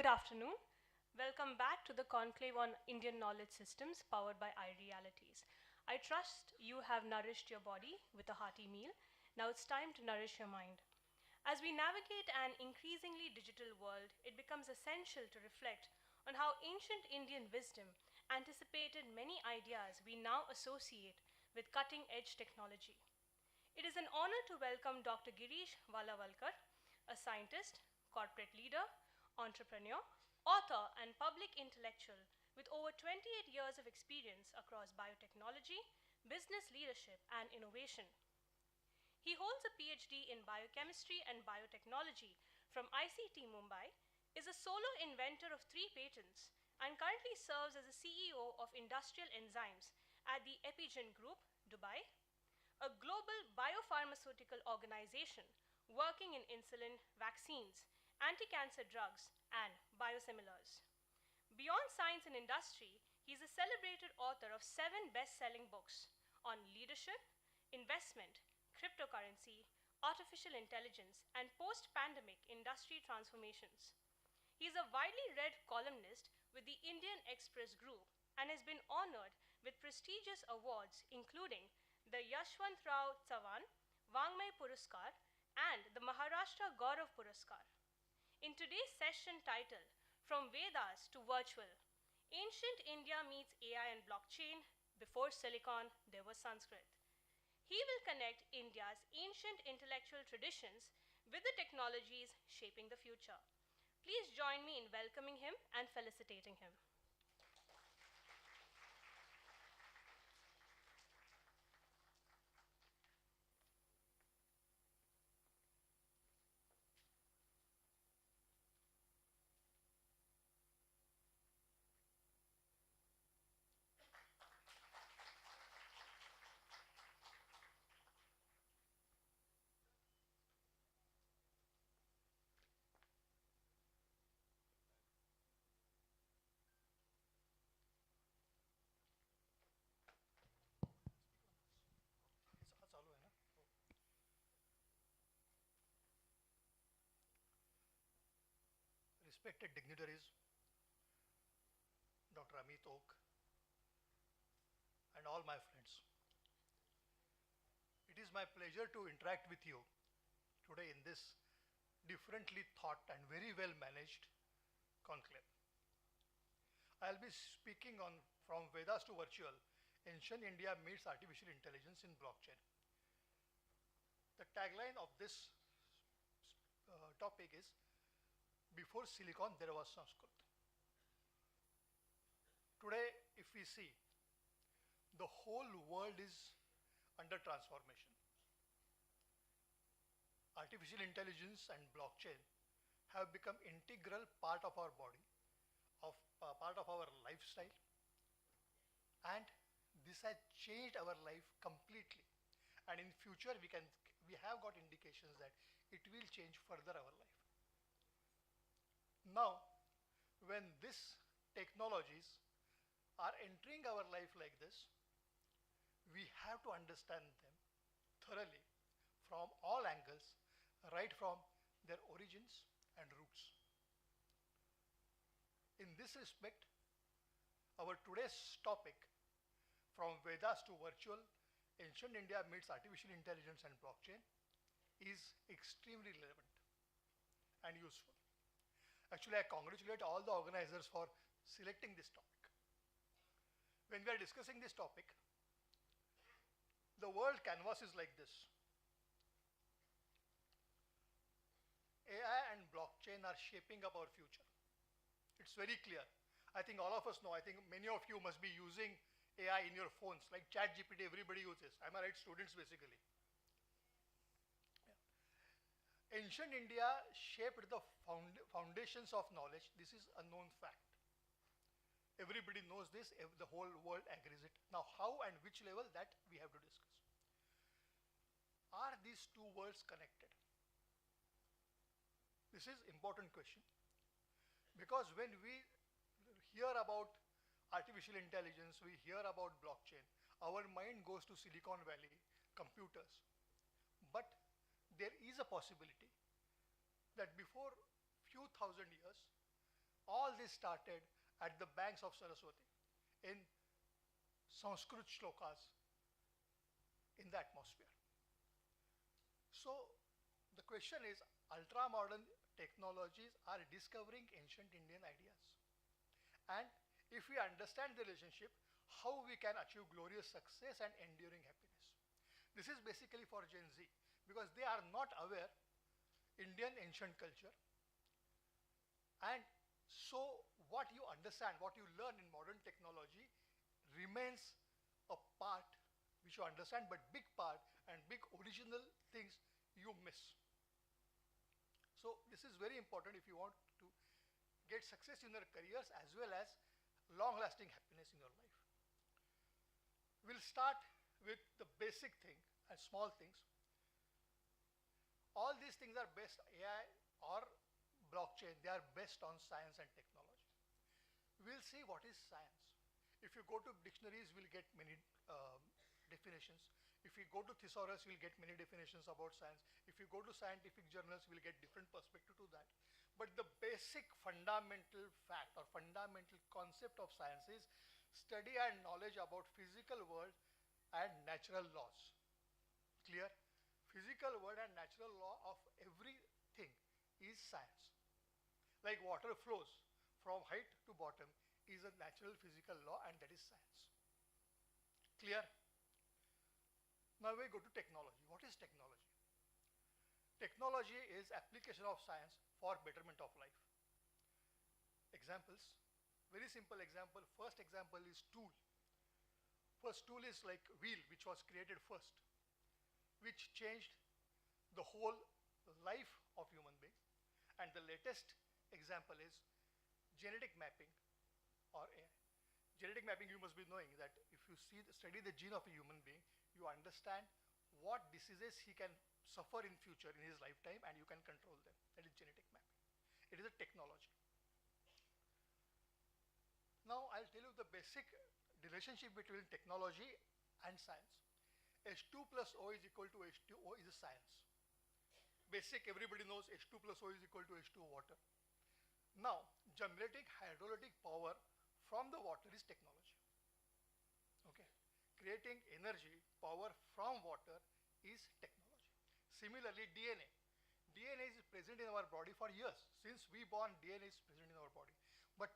Good afternoon. Welcome back to the Conclave on Indian Knowledge Systems powered by iRealities. I trust you have nourished your body with a hearty meal. Now it's time to nourish your mind. As we navigate an increasingly digital world, it becomes essential to reflect on how ancient Indian wisdom anticipated many ideas we now associate with cutting edge technology. It is an honor to welcome Dr. Girish Vidyalankar, a scientist, corporate leader, entrepreneur, author, and public intellectual with over 28 years of experience across biotechnology, business leadership, and innovation. He holds a PhD in biochemistry and biotechnology from ICT Mumbai, is a solo inventor of 3 patents, and currently serves as the CEO of Industrial Enzymes at the Epigen Group, Dubai, a global biopharmaceutical organization working in insulin, vaccines, anti-cancer drugs, and biosimilars. Beyond science and industry, he is a celebrated author of 7 best-selling books on leadership, investment, cryptocurrency, artificial intelligence, and post-pandemic industry transformations. He is a widely read columnist with the Indian Express Group and has been honored with prestigious awards including the Yashwantrao Chavan Vangmay Puraskar and the Maharashtra Gaurav Puraskar. In today's session titled From Vedas to Virtual, Ancient India Meets AI and Blockchain, Before Silicon There was Sanskrit. He will connect India's ancient intellectual traditions with the technologies shaping the future. Please join me in welcoming him and felicitating him. चालू है ना. Respected dignitaries, Dr. Amit Oak, and all my friends. It is my pleasure to interact with you today in this differently thought and very well managed conclave. I'll be speaking on From Vedas to Virtual, Ancient India Meets Artificial Intelligence in Blockchain. The tagline of this topic is Before Silicon There was Sanskrit. Today, if we see, the whole world is under transformation. Artificial intelligence and blockchain have become integral part of our body, part of our lifestyle, and this has changed our life completely. And in future, we have got indications that it will change further our life. Now, when these technologies are entering our life like this, we have to understand them thoroughly from all angles, right from their origins and roots. In this respect, our today's topic, From Vedas to Virtual, Ancient India Meets Artificial Intelligence and Blockchain, is extremely relevant and useful. Actually, I congratulate all the organizers for selecting this topic. When we are discussing this topic, the world canvas is like this. AI and blockchain are shaping up our future. It's very clear. I think all of us know, I think many of you must be using AI in your phones, like ChatGPT, everybody uses. Am I right? Students basically. Yeah. Ancient India shaped the foundations of knowledge. This is a known fact. Everybody knows this, the whole world agrees it. Now, how and which level, that we have to discuss. Are these two worlds connected? This is important question, because when we hear about artificial intelligence, we hear about blockchain, our mind goes to Silicon Valley, computers. But there is a possibility that before few thousand years, All this started at the banks of Saraswati in Sanskrit shlokas in the atmosphere. So the question is, ultra-modern technologies are discovering ancient Indian ideas. And if we understand the relationship, how we can achieve glorious success and enduring happiness. This is basically for Gen Z because they are not aware Indian ancient culture. And so what you understand, what you learn in modern technology remains a part which you understand, but big part and big original things you miss. So this is very important if you want to get success in your careers as well as long-lasting happiness in your life. We'll start with the basic thing and small things. All these things are based AI or blockchain. They are based on science and technology. We'll see what is science. If you go to dictionaries, we'll get many definitions. If you go to thesaurus, we'll get many definitions about science. If you go to scientific journals, we'll get different perspective to that. But the basic fundamental fact or fundamental concept of science is study and knowledge about physical world and natural laws. Clear? Physical world and natural law of everything is science. Like water flows from height to bottom is a natural physical law, and that is science. Clear? Now we go to technology. What is technology? Technology is application of science for betterment of life. Examples. Very simple example. First example is tool. First tool is like wheel, which was created first, which changed the whole life of human being. And the latest example is genetic mapping or AI. Genetic mapping, you must be knowing that if you study the gene of a human being, you understand what diseases he can suffer in future in his lifetime, and you can control them. That is genetic mapping. It is a technology. Now I'll tell you the basic relationship between technology and science. H2 plus O is equal to H2O is a science. Basic, everybody knows H2 plus O is equal to H2O water. Now, generating hydrolytic power from the water is technology. Okay. Creating energy, power from water is technology. Similarly, DNA. DNA is present in our body for years. Since we born, DNA is present in our body. But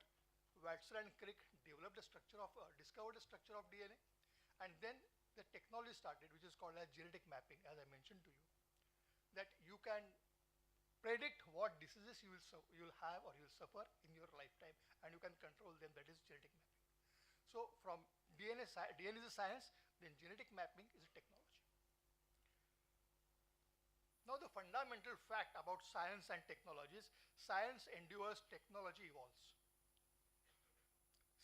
Watson and Crick developed discovered the structure of DNA, and then the technology started, which is called as genetic mapping, as I mentioned to you, that you can predict what diseases you will have or you will suffer in your lifetime, and you can control them. That is genetic mapping. So from DNA is a science, then genetic mapping is a technology. Now the fundamental fact about science and technologies: science endures, technology evolves.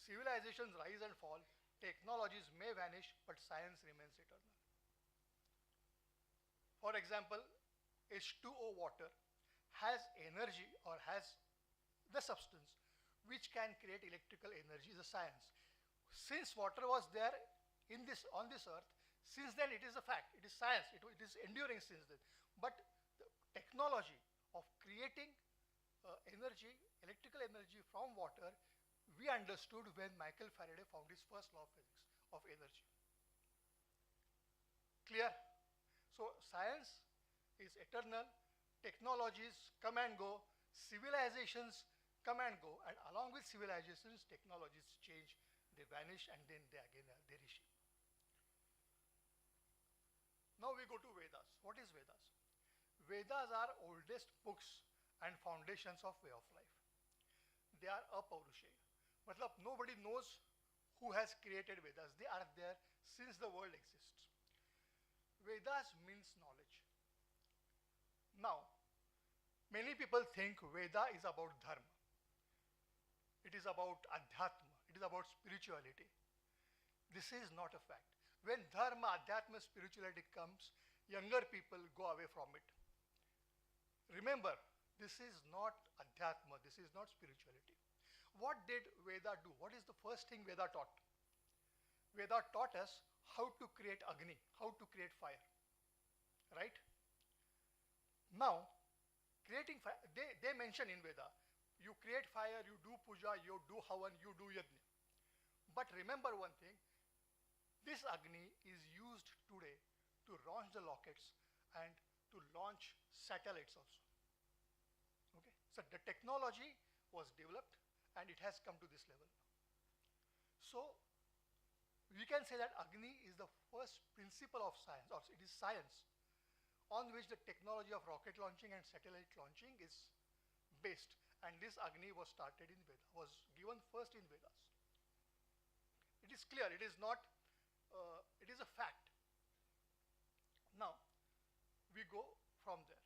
Civilizations rise and fall, technologies may vanish, but science remains eternal. For example, H2O water has energy or has the substance which can create electrical energy is a science. Since water was there on this earth, since then it is a fact, it is science, it is enduring since then. But the technology of creating electrical energy from water, we understood when Michael Faraday found his first law of physics of energy. Clear? So science is eternal, technologies come and go, civilizations come and go, and along with civilizations, technologies change, they vanish, and then they reshape. Now we go to Vedas. What is Vedas? Vedas are oldest books and foundations of way of life. They are apaurushaya. Matlab, nobody knows who has created Vedas. They are there since the world exists. Vedas means knowledge. Now, many people think Veda is about dharma. It is about adhyatma. It is about spirituality. This is not a fact. When dharma, adhyatma, spirituality comes, younger people go away from it. Remember, this is not adhyatma. This is not spirituality. What did Veda do? What is the first thing Veda taught? Veda taught us how to create Agni, how to create fire. Right? Now, creating fire, they mention in Veda, You create fire, you do puja, you do havan, you do yajna. But remember one thing, this Agni is used today to launch the rockets and to launch satellites also. Okay, so the technology was developed and it has come to this level. So we can say that Agni is the first principle of science, or it is science on which the technology of rocket launching and satellite launching is based. And this Agni was started in Veda, was given first in Vedas. It is clear, it is not, it is a fact. Now, we go from there.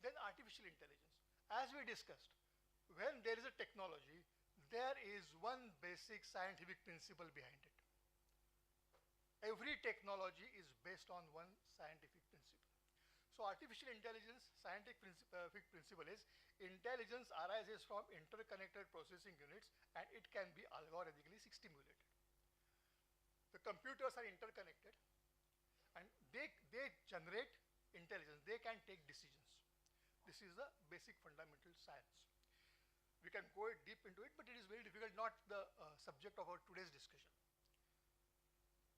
Then artificial intelligence. As we discussed, when there is a technology, there is one basic scientific principle behind it. Every technology is based on one scientific principle. So artificial intelligence scientific principle is intelligence arises from interconnected processing units and it can be algorithmically stimulated. The computers are interconnected and they generate intelligence. They can take decisions. This is the basic fundamental science. We can go deep into it, but it is very difficult, not the subject of our today's discussion.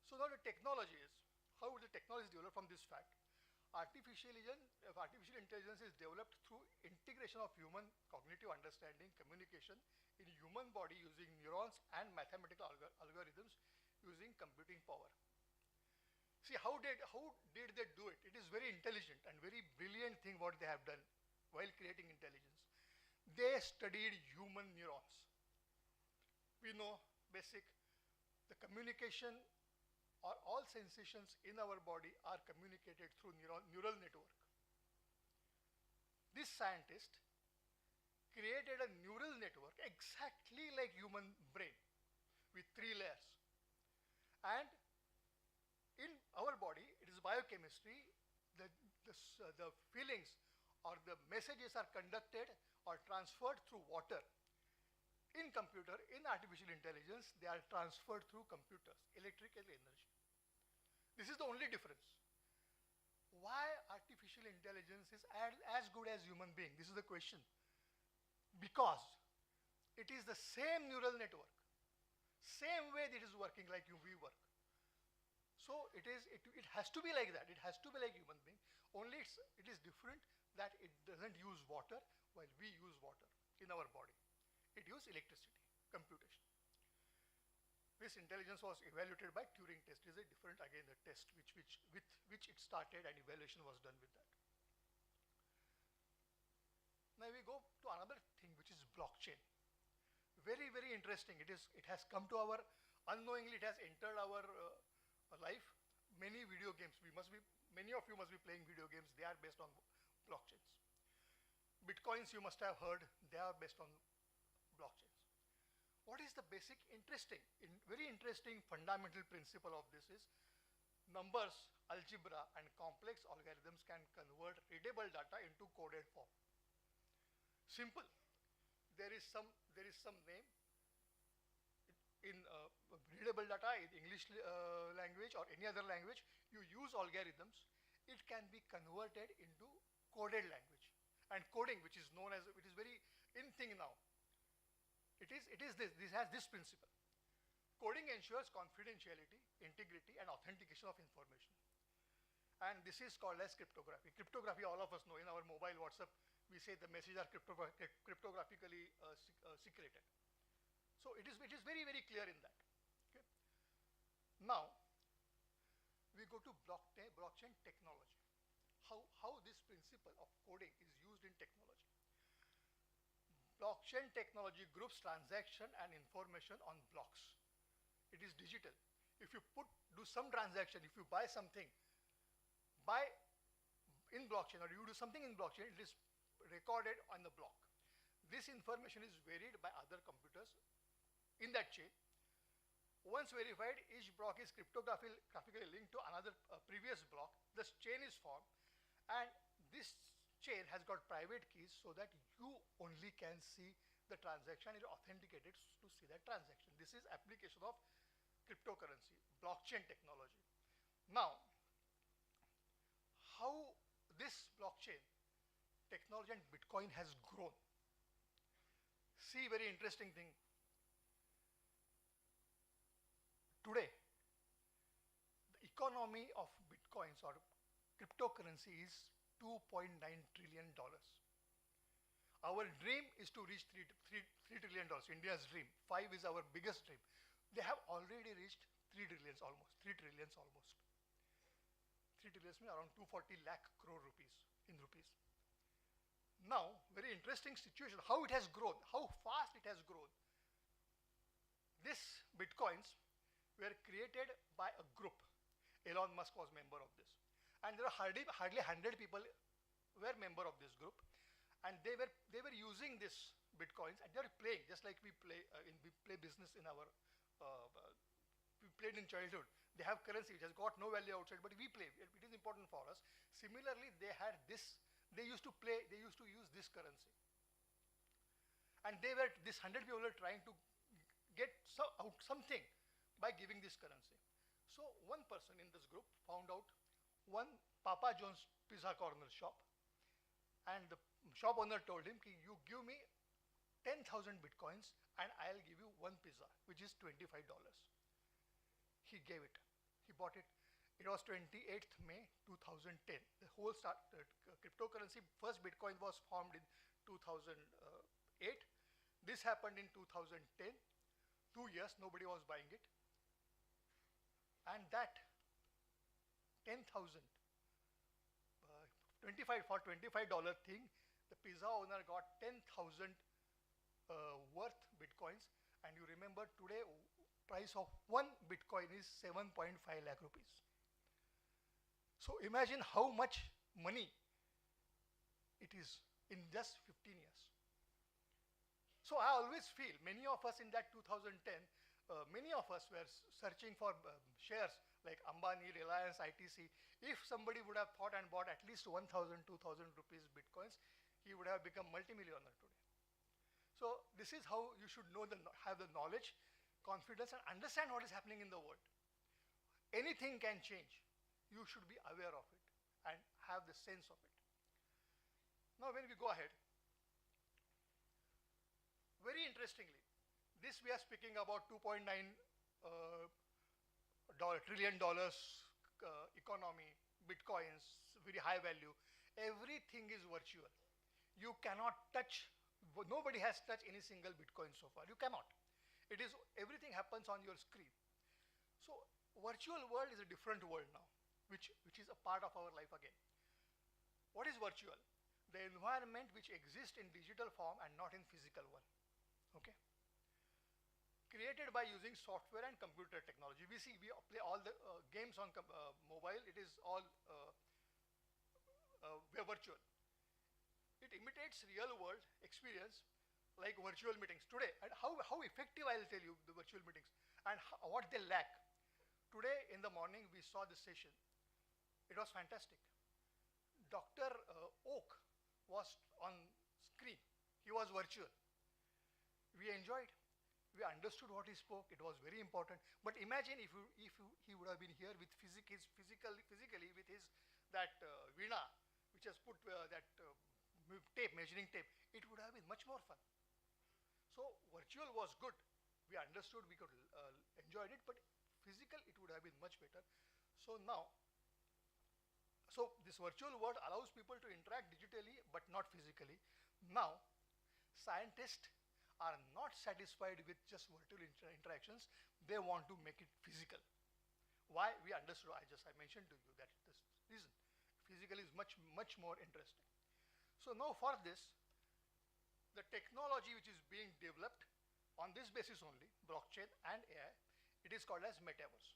So now the technology is, how the technology is developed from this fact. Artificial intelligence is developed through integration of human cognitive understanding, communication in human body using neurons and mathematical algorithms using computing power. See, how did they do it? It is very intelligent and very brilliant thing what they have done while creating intelligence. They studied human neurons. We know basic, the communication or all sensations in our body are communicated through neural network. This scientist created a neural network exactly like human brain with 3 layers. And in our body, it is biochemistry, the feelings or the messages are conducted or transferred through water. In computer, in artificial intelligence, they are transferred through computers, electrical energy. This is the only difference. Why artificial intelligence is as good as human being? This is the question. Because it is the same neural network, same way that it is working like we work. So it has to be like that. It has to be like human being. Only it is different that it doesn't use water while we use water in our body. It uses electricity, computation. This intelligence was evaluated by Turing test. It is a different, again, the test with which it started and evaluation was done with that. Now we go to another thing which is blockchain. Very, very interesting. It has come to our, unknowingly it has entered our life. Many video games, many of you must be playing video games. They are based on blockchains. Bitcoins you must have heard, they are based on blockchains. What is the basic very interesting fundamental principle of this is numbers, algebra and complex algorithms can convert readable data into coded form. Simple. There is some name in readable data in English language or any other language. You use algorithms, it can be converted into coded language. And coding, which is known as, which is very in thing now. This has this principle. Coding ensures confidentiality, integrity and authentication of information. And this is called as cryptography. Cryptography, all of us know, in our mobile WhatsApp, we say the messages are cryptographically secreted. So it is very, very clear in that. Okay. Now, we go to blockchain technology. How this principle of coding is used in technology. Blockchain technology groups transaction and information on blocks. It is digital. If you do some transaction, if you buy something in blockchain or you do something in blockchain, it is recorded on the block. This information is varied by other computers in that chain. Once verified, each block is cryptographically linked to another previous block. This chain is formed and this chain has got private keys so that you only can see the transaction. It is authenticated to see that transaction. This is application of cryptocurrency, blockchain technology. Now, how this blockchain technology and Bitcoin has grown. See, very interesting thing. Today, the economy of bitcoins or cryptocurrency is $2.9 trillion. Our dream is to reach $3 trillion, India's dream. 5 is our biggest dream. They have already reached 3 trillions almost, 3 trillions almost. 3 trillions means around 240 lakh crore rupees in rupees. Now, very interesting situation, how it has grown, how fast it has grown. These bitcoins were created by a group. Elon Musk was member of this. And there are hardly 100 people were member of this group. And they were using this bitcoins and they were playing just like we play business in our we played in childhood. They have currency which has got no value outside, but we play. It is important for us. Similarly, they had this. They used to play. They used to use this currency, and this 100 people were trying to get out something by giving this currency. So one person in this group found out one Papa John's pizza corner shop, and the shop owner told him, you give me 10,000 bitcoins and I'll give you one pizza, which is $25. He gave it. He bought it. It was 28th May 2010. The whole cryptocurrency, first Bitcoin was formed in 2008. This happened in 2010. 2 years, nobody was buying it. And that 10,000 $25 thing, the pizza owner got 10,000 worth bitcoins, and you remember today price of one bitcoin is 7.5 lakh rupees. So imagine how much money it is in just 15 years. So I always feel many of us in that 2010, many of us were searching for shares like Ambani, Reliance, ITC. If somebody would have thought and bought at least 1,000, 2,000 rupees bitcoins, he would have become multimillionaire today. So this is how you should have the knowledge, confidence, and understand what is happening in the world. Anything can change. You should be aware of it and have the sense of it. Now when we go ahead, very interestingly, this we are speaking about $2.9 trillion economy, bitcoins, very high value. Everything is virtual. You cannot touch, nobody has touched any single bitcoin so far. You cannot. Everything happens on your screen. So virtual world is a different world now, which is a part of our life again. What is virtual? The environment which exists in digital form and not in physical one. Okay? Created by using software and computer technology. We play all the games on mobile. It is all virtual. It imitates real world experience like virtual meetings today. And how effective, I'll tell you, the virtual meetings and what they lack. Today in the morning we saw this session. It was fantastic. Dr. Oak was on screen. He was virtual. We enjoyed. We understood what he spoke. It was very important. But imagine if he would have been here with physically with his that veena, which has put that measuring tape. It would have been much more fun. So virtual was good. We understood. We could enjoyed it. But physical, it would have been much better. So now, this virtual world allows people to interact digitally, but not physically. Now, scientists are not satisfied with just virtual interactions. They want to make it physical. Why? We understood. I mentioned to you that this reason. Physical is much more interesting. So now for this, the technology which is being developed on this basis only, blockchain and AI, it is called as metaverse.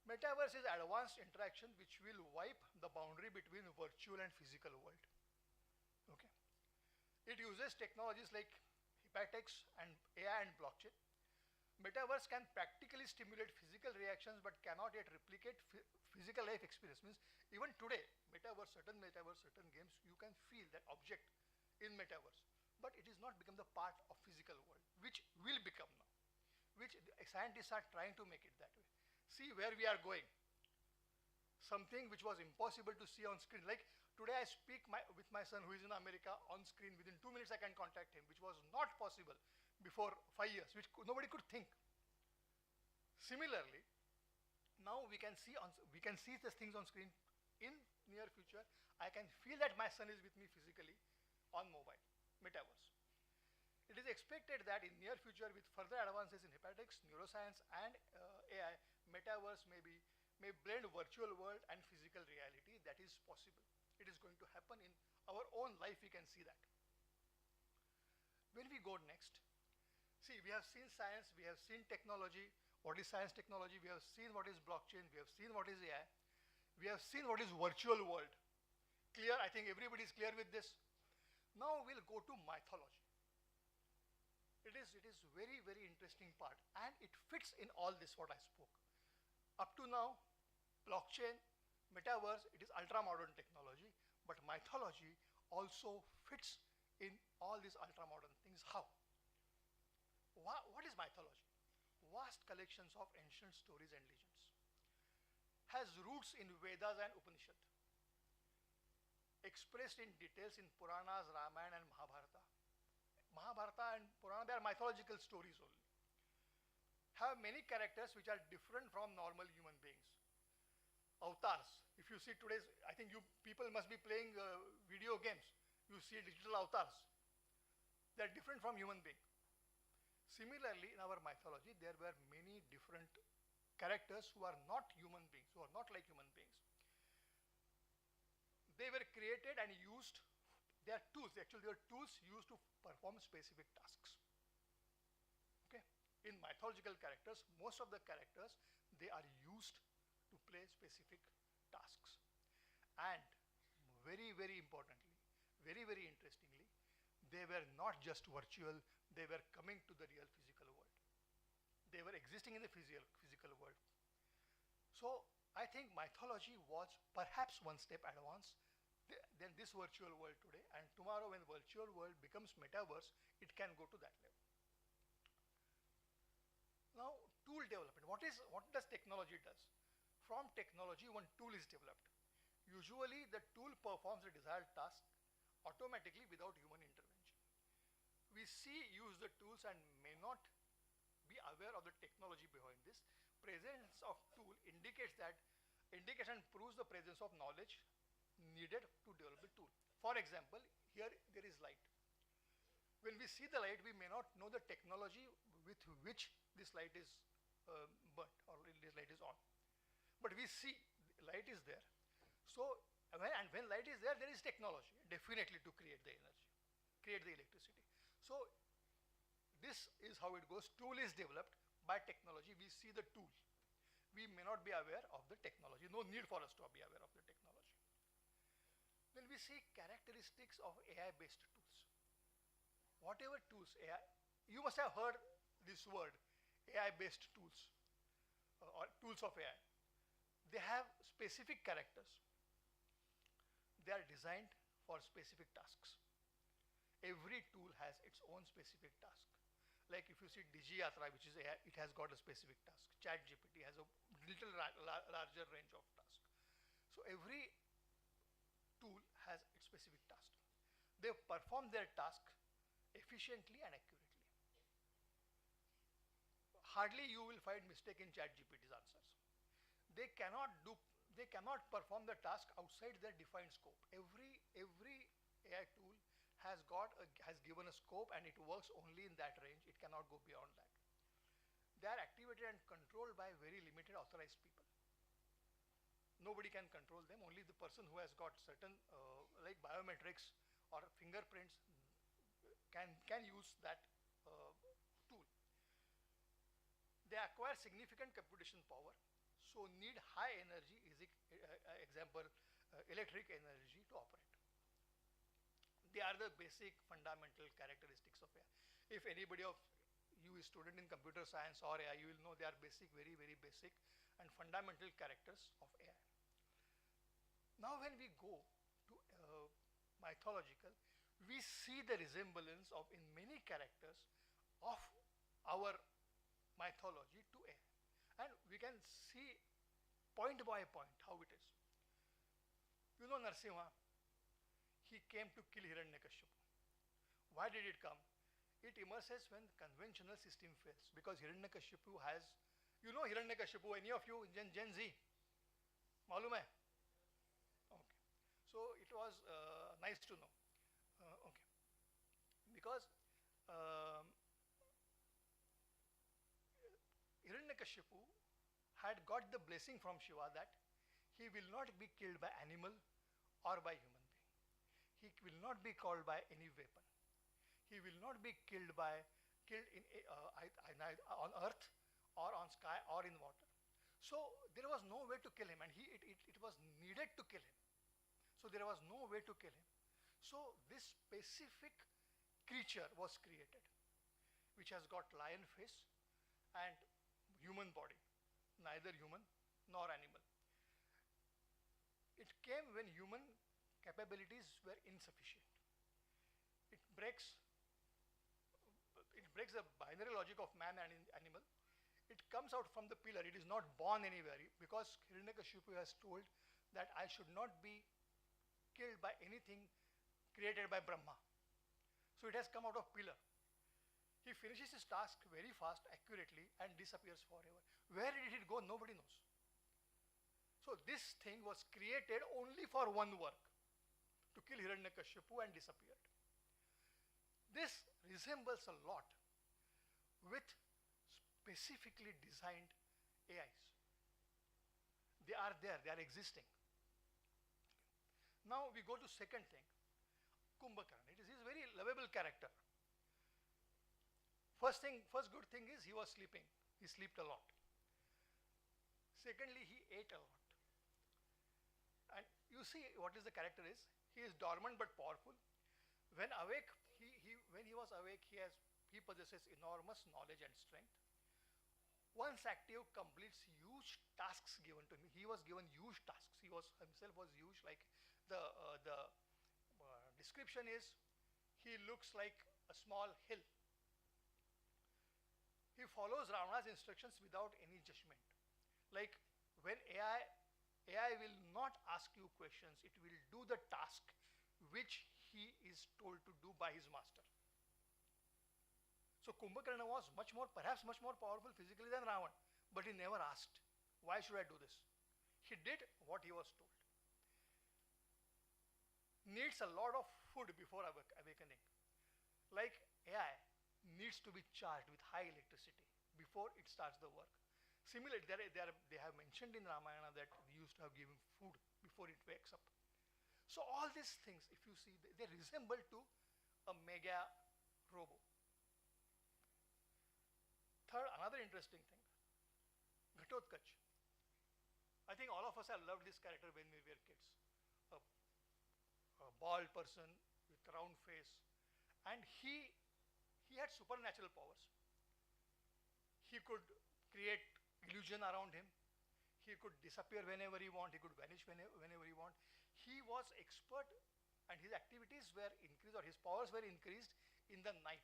Metaverse is advanced interaction which will wipe the boundary between virtual and physical world. Okay. It uses technologies like hypnotics and AI and blockchain. Metaverse can practically stimulate physical reactions but cannot yet replicate physical life experience. Means even today, certain games, you can feel that object in metaverse, but it is not become the part of physical world, which will become now, which scientists are trying to make it that way. See where we are going. Something which was impossible to see on screen, like Today I speak with my son who is in America on screen. Within 2 minutes I can contact him, which was not possible before 5 years, which nobody could think. Similarly, now we can see these things on screen. In near future, I can feel that my son is with me physically on mobile, metaverse. It is expected that in near future, with further advances in hepatics, neuroscience, and AI, metaverse may blend virtual world and physical reality. That is possible. It is going to happen in our own life. We can see that. When we go next, see, we have seen science, we have seen technology. What is science technology? We have seen what is blockchain. We have seen what is AI. We have seen what is virtual world. Clear? I think everybody is clear with this. Now we'll go to mythology. It is very, very interesting part, and it fits in all this what I spoke. Up to now, blockchain, metaverse, it is ultra modern technology, but mythology also fits in all these ultra modern things. How? What is mythology? Vast collections of ancient stories and legends. Has roots in Vedas and Upanishad. Expressed in details in Puranas, Ramayana and Mahabharata. Mahabharata and Purana, they are mythological stories only. Have many characters which are different from normal human beings. Avatars. If you see today's, I think you people must be playing video games. You see digital avatars. They are different from human beings. Similarly, in our mythology, there were many different characters who are not human beings, who are not like human beings. They were created and used. They are tools. Actually, they are tools used to perform specific tasks. Okay. In mythological characters, most of the characters, they are used to play specific tasks. And very, very importantly, very, very interestingly, they were not just virtual, they were coming to the real physical world. They were existing in the physical world. So I think mythology was perhaps one step advanced than this virtual world today, and tomorrow when virtual world becomes metaverse, it can go to that level. Now, tool development. What does technology does? From technology, one tool is developed. Usually, the tool performs the desired task automatically without human intervention. We use the tools and may not be aware of the technology behind this. Presence of tool indicates and proves the presence of knowledge needed to develop the tool. For example, here there is light. When we see the light, we may not know the technology with which this light is burnt or this light is on. But we see light is there. So when light is there is technology definitely to create the energy, create the electricity. So this is how it goes. Tool is developed by technology. We see the tool. We may not be aware of the technology. No need for us to be aware of the technology. Then we see characteristics of AI-based tools. Whatever tools AI, you must have heard this word, AI-based tools or tools of AI. They have specific characters. They are designed for specific tasks. Every tool has its own specific task. Like if you see Digiyatra, which is AI, it has got a specific task. ChatGPT has a little larger range of tasks. So every tool has its specific task. They perform their task efficiently and accurately. Hardly you will find mistake in ChatGPT's answers. They cannot perform the task outside their defined scope. Every AI tool has given a scope and it works only in that range. It cannot go beyond that. They are activated and controlled by very limited authorized people. Nobody can control them. Only the person who has got certain like biometrics or fingerprints can use that tool. They acquire significant computation power, so need high energy, example, electric energy to operate. They are the basic fundamental characteristics of AI. If anybody of you is student in computer science or AI, you will know they are basic, very, very basic and fundamental characters of AI. Now when we go to mythological, we see the resemblance of in many characters of our mythology to AI. And we can see point by point how it is. You know Narsimha, he came to kill Hiranyakashipu. Why did it come? It emerges when conventional system fails, because Hiranyakashipu has, you know Hiranyakashipu, any of you Gen Z? Malum hai? Okay. So it was nice to know. Okay. Because um, Hiranyakashipu had got the blessing from Shiva that he will not be killed by animal or by human being. He will not be called by any weapon. He will not be killed in on earth or on sky or in water. So there was no way to kill him, and it was needed to kill him. So there was no way to kill him. So this specific creature was created, which has got lion face and human body, neither human nor animal. It came when human capabilities were insufficient. It breaks the binary logic of man and animal. It comes out from the pillar. It is not born anywhere, because Hiranyakashipu has told that I should not be killed by anything created by Brahma. So it has come out of pillar. He finishes his task very fast, accurately, and disappears forever. Where did it go? Nobody knows. So this thing was created only for one work, to kill Hiranyakashipu, and disappeared. This resembles a lot with specifically designed AIs. They are there, they are existing. Now we go to second thing, Kumbhakarna. It is his very lovable character. First good thing is he was sleeping. He slept a lot. Secondly, he ate a lot. And you see what is the character is. He is dormant but powerful. When awake, when he was awake, he possesses enormous knowledge and strength. Once active, completes huge tasks given to him. He was given huge tasks. He himself was huge. Like the description is, he looks like a small hill. He follows Ravana's instructions without any judgment. Like when AI will not ask you questions, it will do the task which he is told to do by his master. So Kumbhakarna was perhaps much more powerful physically than Ravana, but he never asked, why should I do this? He did what he was told. Needs a lot of food before awakening. Like AI needs to be charged with high electricity before it starts the work. Similarly, they have mentioned in Ramayana that they used to have given food before it wakes up. So all these things, if you see, they resemble to a mega robo. Third, another interesting thing, Ghatotkacha. I think all of us have loved this character when we were kids. A bald person with round face, and he had supernatural powers. He could create illusion around him. He could disappear whenever he want. He could vanish whenever he want. He was expert, and his activities were increased, or his powers were increased in the night.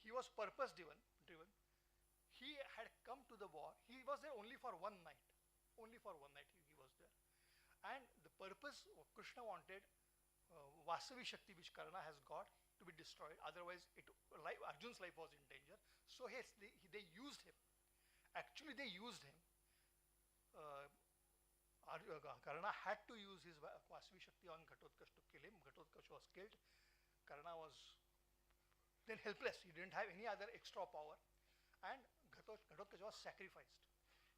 He was purpose driven. He had come to the war. He was there only for one night. Only for one night he was there. And the purpose Krishna wanted Vasavi Shakti, which Karna has got, to be destroyed. Otherwise, Arjun's life was in danger. So they used him. Actually, they used him. Karna had to use his Vasavi Shakti on Ghatotkacha to kill him. Ghatotkacha was killed. Karna was then helpless. He didn't have any other extra power. And Ghatotkacha was sacrificed.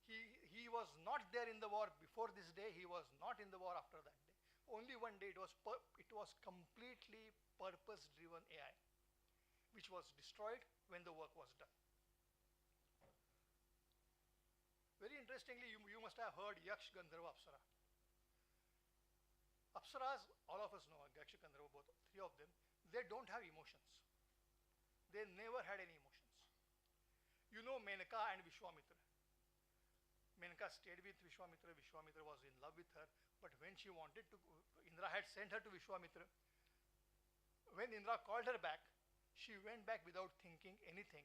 He was not there in the war before this day. He was not in the war after that day. Only one day it was completely purpose-driven AI, which was destroyed when the work was done. Very interestingly, you must have heard Yaksh, Gandharva, Apsara. Apsaras, all of us know, Yaksh, Gandharva, both, three of them, they don't have emotions. They never had any emotions. You know Menaka and Vishwamitra. Menaka stayed with Vishwamitra. Vishwamitra was in love with her. But when she wanted to, Indra had sent her to Vishwamitra. When Indra called her back, she went back without thinking anything.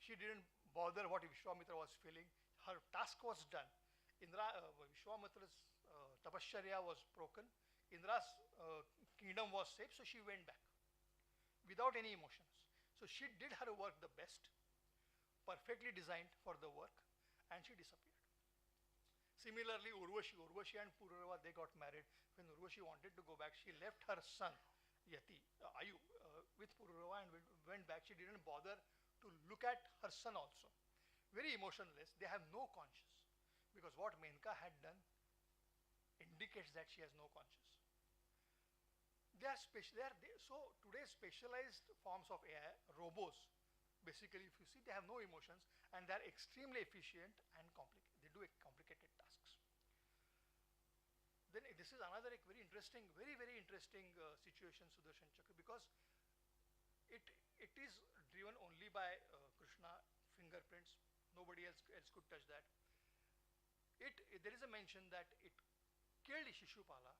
She didn't bother what Vishwamitra was feeling. Her task was done. Vishwamitra's tapasharya was broken. Indra's kingdom was safe, so she went back without any emotions. So she did her work the best, perfectly designed for the work, and she disappeared. Similarly, Urvashi and Pururava, they got married. When Urvashi wanted to go back, she left her son, Yati, Ayu, with Pururava and went back. She didn't bother to look at her son also. Very emotionless. They have no conscience. Because what Menka had done indicates that she has no conscience. They are special. So today's specialized forms of AI, robots, basically, if you see, they have no emotions and they are extremely efficient and complicated. They do complicated tasks. Then this is another very interesting situation, Sudarshan Chakra, because it is driven only by Krishna fingerprints. Nobody else could touch that. There is a mention that it killed Shishupala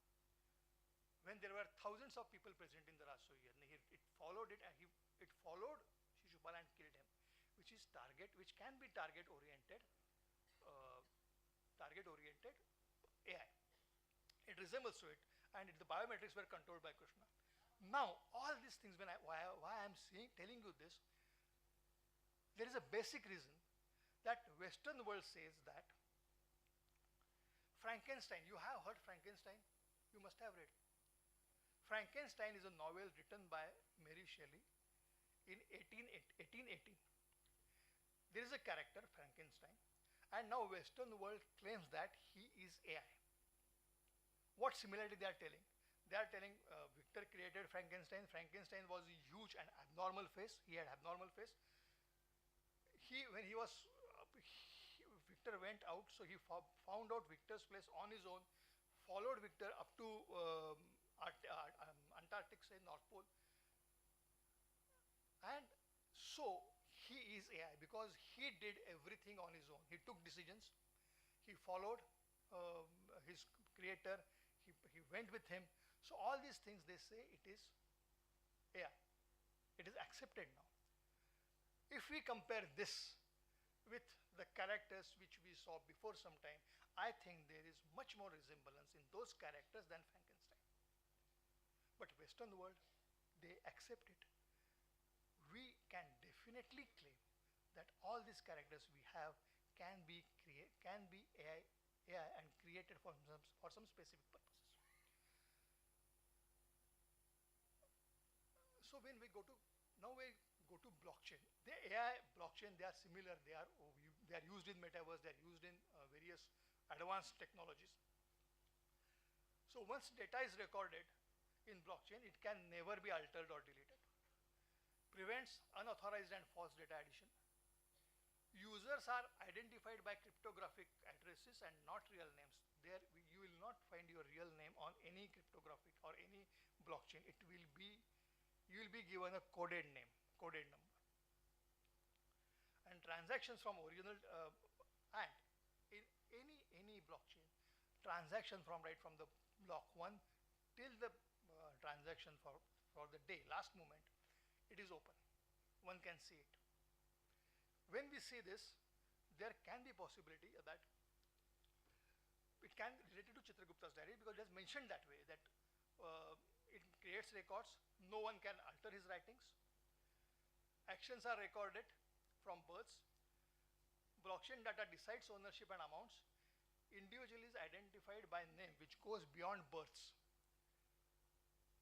when there were thousands of people present in the Rasoya. It followed it and it followed Shishupala and killed him, which can be uh, target oriented AI. It resembles to it, and the biometrics were controlled by Krishna. Now, all these things, why I'm telling you this, there is a basic reason that Western world says that Frankenstein, you have heard Frankenstein? You must have read. Frankenstein is a novel written by Mary Shelley in 1818. There is a character, Frankenstein, and now Western world claims that he is AI. What similarity they are telling? They are telling Victor created Frankenstein. Frankenstein was huge and abnormal face. He had abnormal face. When he was Victor went out, so he found out Victor's place on his own, followed Victor up to Antarctic, say North Pole, and so he is AI because he did everything on his own. He took decisions, he followed his creator, he went with him. So all these things, they say it is AI. It is accepted now. If we compare this with the characters which we saw before some time, I think there is much more resemblance in those characters than Frankenstein. But Western world, they accept it. We can definitely claim that all these characters we have can be AI and created for some specific purposes. So when we go to blockchain, the AI blockchain, they are similar. They are used in metaverse. They are used in various advanced technologies. So once data is recorded in blockchain, it can never be altered or deleted. Prevents unauthorized and false data addition. Users are identified by cryptographic addresses and not real names. There you will not find your real name on any cryptographic or any blockchain. You will be given a coded name, coded number. And transactions from original and in any blockchain, transaction from the block 1 till the transaction for the day, last moment, it is open. One can see it. When we see this, there can be possibility that it can be related to Chitragupta's diary because it is mentioned that way, that it creates records, no one can alter his writings. Actions are recorded from births. Blockchain data decides ownership and amounts. Individual is identified by name, which goes beyond births.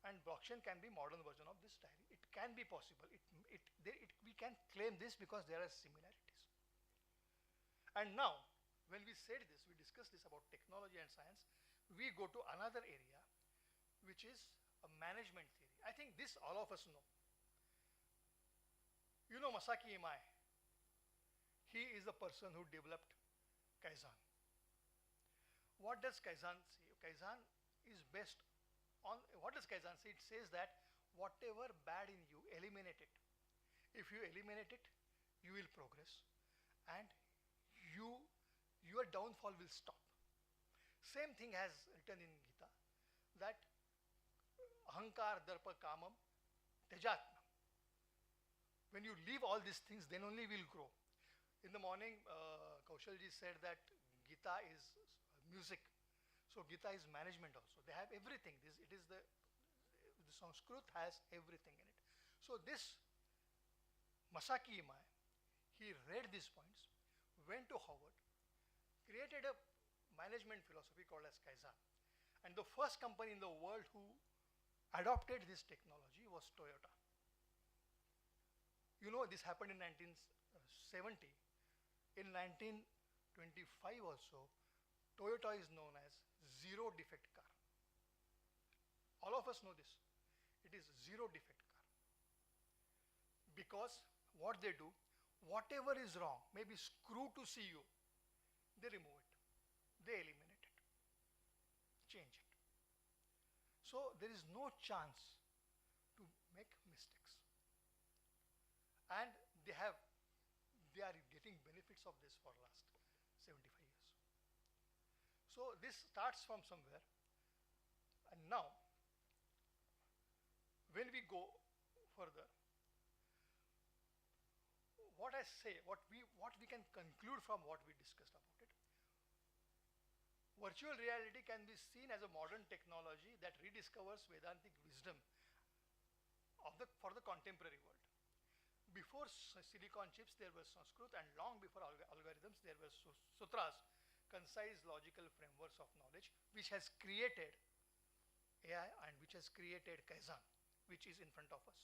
And blockchain can be modern version of this diary. It can be possible. We can claim this because there are similarities. And now, when we said this, we discussed this about technology and science, we go to another area, which is a management theory. I think this all of us know. You know Masaki Imai. He is the person who developed Kaizen. What does Kaizen say? Kaizen is based on, what does Kaizen say? It says that whatever bad in you, eliminate it. If you eliminate it, you will progress and your downfall will stop. Same thing has written in Gita, that ahankar darpa kamam tejatma. When you leave all these things, then only will grow. In the morning, Kaushalji said that Gita is music. So Gita is management also. They have everything. The Sanskrit has everything in it. So this Masaki Imai, he read these points, went to Harvard, created a management philosophy called as Kaizen. And the first company in the world who adopted this technology was Toyota. You know, this happened in 1970. In 1925 also, Toyota is known as zero defect car. All of us know this. It is zero defect car. Because what they do, whatever is wrong, maybe screw to CU, they remove it. They eliminate it. Change it. So there is no chance to make mistakes. And they are getting benefits of this for last 75 years. So this starts from somewhere. And now, when we go further, what I say, what we can conclude from what we discussed about it, virtual reality can be seen as a modern technology that rediscovers Vedantic wisdom for the contemporary world. Before silicon chips, there was Sanskrit, and long before algorithms, there were sutras, concise logical frameworks of knowledge, which has created AI and which has created Kaizen, which is in front of us.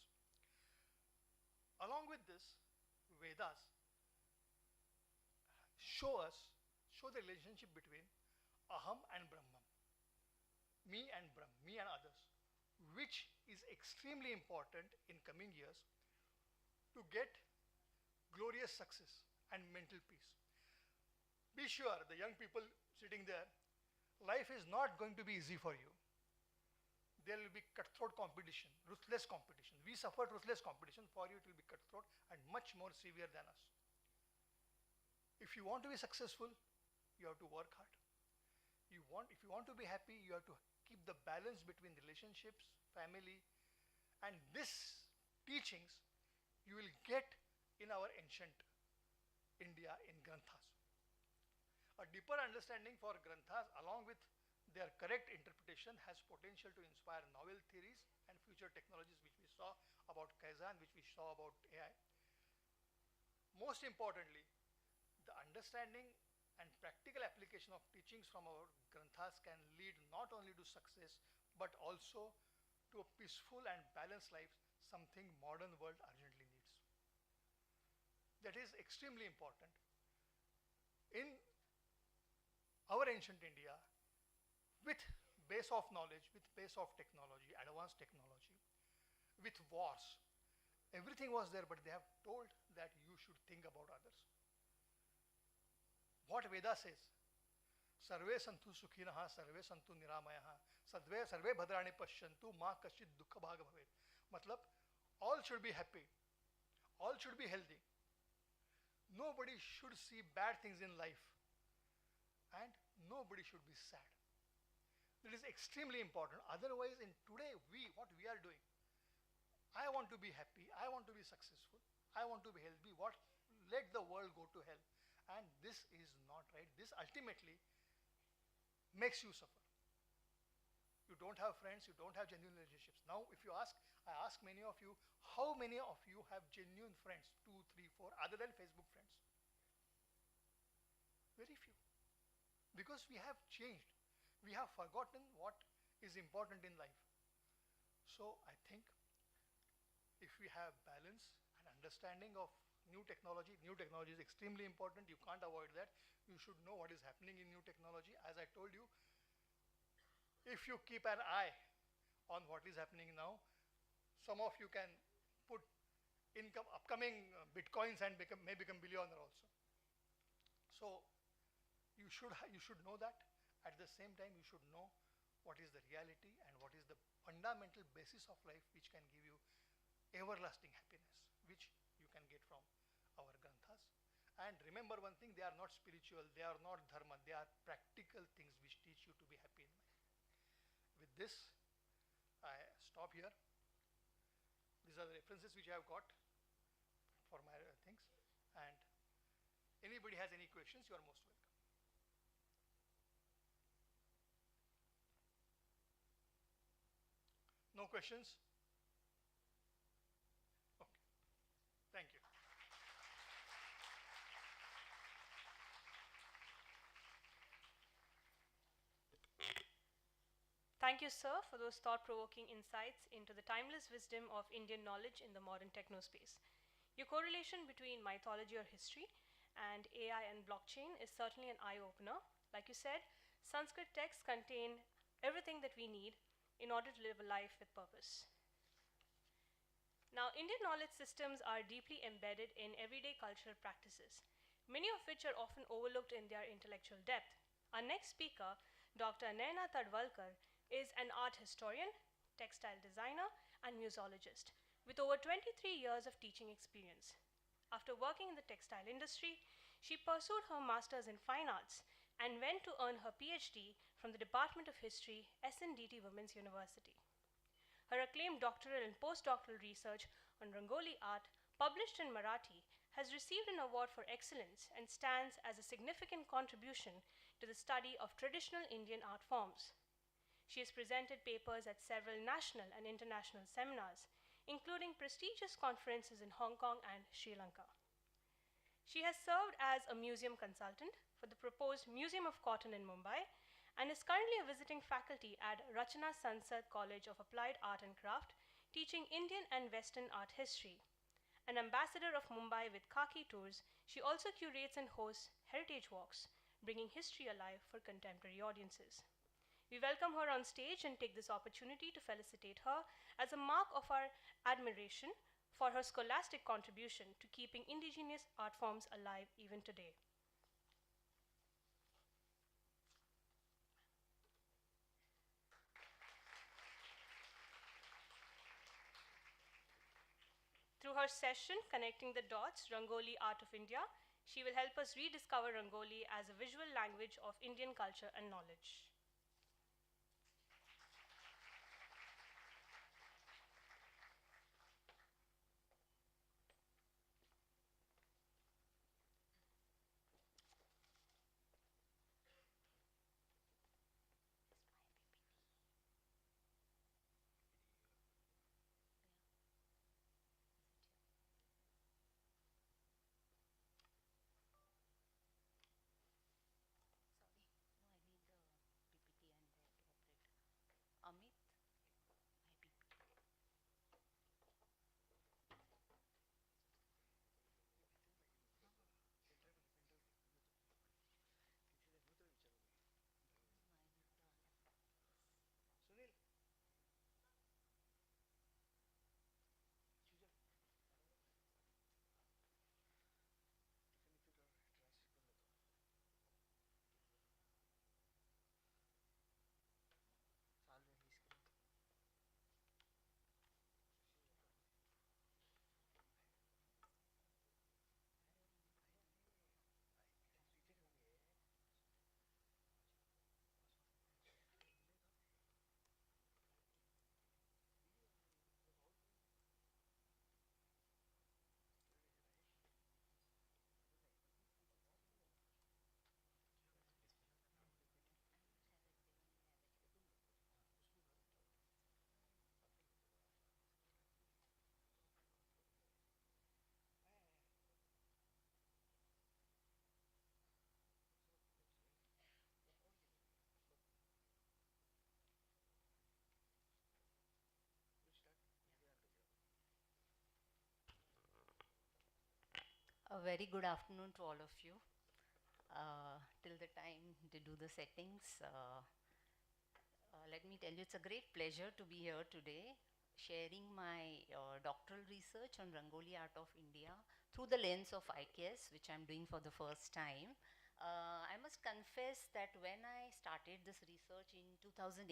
Along with this, Vedas show the relationship between Aham and Brahman, me and Brahm, me and others, which is extremely important in coming years to get glorious success and mental peace. Be sure, the young people sitting there, life is not going to be easy for you. There will be cutthroat competition, ruthless competition. We suffered ruthless competition. For you, it will be cutthroat and much more severe than us. If you want to be successful, you have to work hard. If you want to be happy, you have to keep the balance between relationships, family, and these teachings you will get in our ancient India in Granthas. A deeper understanding for Granthas along with their correct interpretation has potential to inspire novel theories and future technologies, which we saw about Kaizen, which we saw about AI. Most importantly, the understanding and practical application of teachings from our Granthas can lead not only to success, but also to a peaceful and balanced life, something modern world urgently needs. That is extremely important. In our ancient India, with base of knowledge, with base of technology, advanced technology, with wars, everything was there, but they have told that you should think about others. What Veda says, Sarve santu sukhinaha, sarve santu niramayaha, sarve bhadrani pashyantu, ma kashit dukha bhaga bhavet. Matlab, all should be happy, all should be healthy. Nobody should see bad things in life, and nobody should be sad. That is extremely important. Otherwise, in today, what we are doing, I want to be happy, I want to be successful, I want to be healthy. Let the world go to hell. And this is not right. This ultimately makes you suffer. You don't have friends, you don't have genuine relationships. Now, if you ask, I ask many of you, how many of you have genuine friends, 2, 3, 4, other than Facebook friends? Very few. Because we have changed. We have forgotten what is important in life. So, I think if we have balance and understanding of new technology is extremely important. You can't avoid that. You should know what is happening in new technology. As I told you, if you keep an eye on what is happening now, some of you can put upcoming bitcoins and may become billionaire also. So you should know that. At the same time, you should know what is the reality and what is the fundamental basis of life which can give you everlasting happiness, which you can get from our Granthas. And remember one thing, they are not spiritual, they are not dharma, they are practical things which teach you to be happy in life. With this, I stop here. These are the references which I have got for my things. And anybody has any questions, you are most welcome. No questions? Okay, thank you. Thank you, sir, for those thought provoking insights into the timeless wisdom of Indian knowledge in the modern technospace. Your correlation between mythology or history and AI and blockchain is certainly an eye opener. Like you said, Sanskrit texts contain everything that we need in order to live a life with purpose. Now, Indian knowledge systems are deeply embedded in everyday cultural practices, many of which are often overlooked in their intellectual depth. Our next speaker, Dr. Dnyanapeeth, is an art historian, textile designer, and museologist with over 23 years of teaching experience. After working in the textile industry, she pursued her master's in fine arts and went to earn her PhD from the Department of History, SNDT Women's University. Her acclaimed doctoral and postdoctoral research on Rangoli art, published in Marathi, has received an award for excellence and stands as a significant contribution to the study of traditional Indian art forms. She has presented papers at several national and international seminars, including prestigious conferences in Hong Kong and Sri Lanka. She has served as a museum consultant for the proposed Museum of Cotton in Mumbai and is currently a visiting faculty at Rachana Sansad College of Applied Art and Craft, teaching Indian and Western art history. An ambassador of Mumbai with Khaki Tours, she also curates and hosts heritage walks, bringing history alive for contemporary audiences. We welcome her on stage and take this opportunity to felicitate her as a mark of our admiration for her scholastic contribution to keeping indigenous art forms alive even today. Through her session, Connecting the Dots, Rangoli Art of India, she will help us rediscover Rangoli as a visual language of Indian culture and knowledge. Amit, Sunil, a very good afternoon to all of you. Till the time they do the settings, let me tell you, it's a great pleasure to be here today, sharing my doctoral research on Rangoli Art of India through the lens of IKS, which I'm doing for the first time. I must confess that when I started this research in 2008,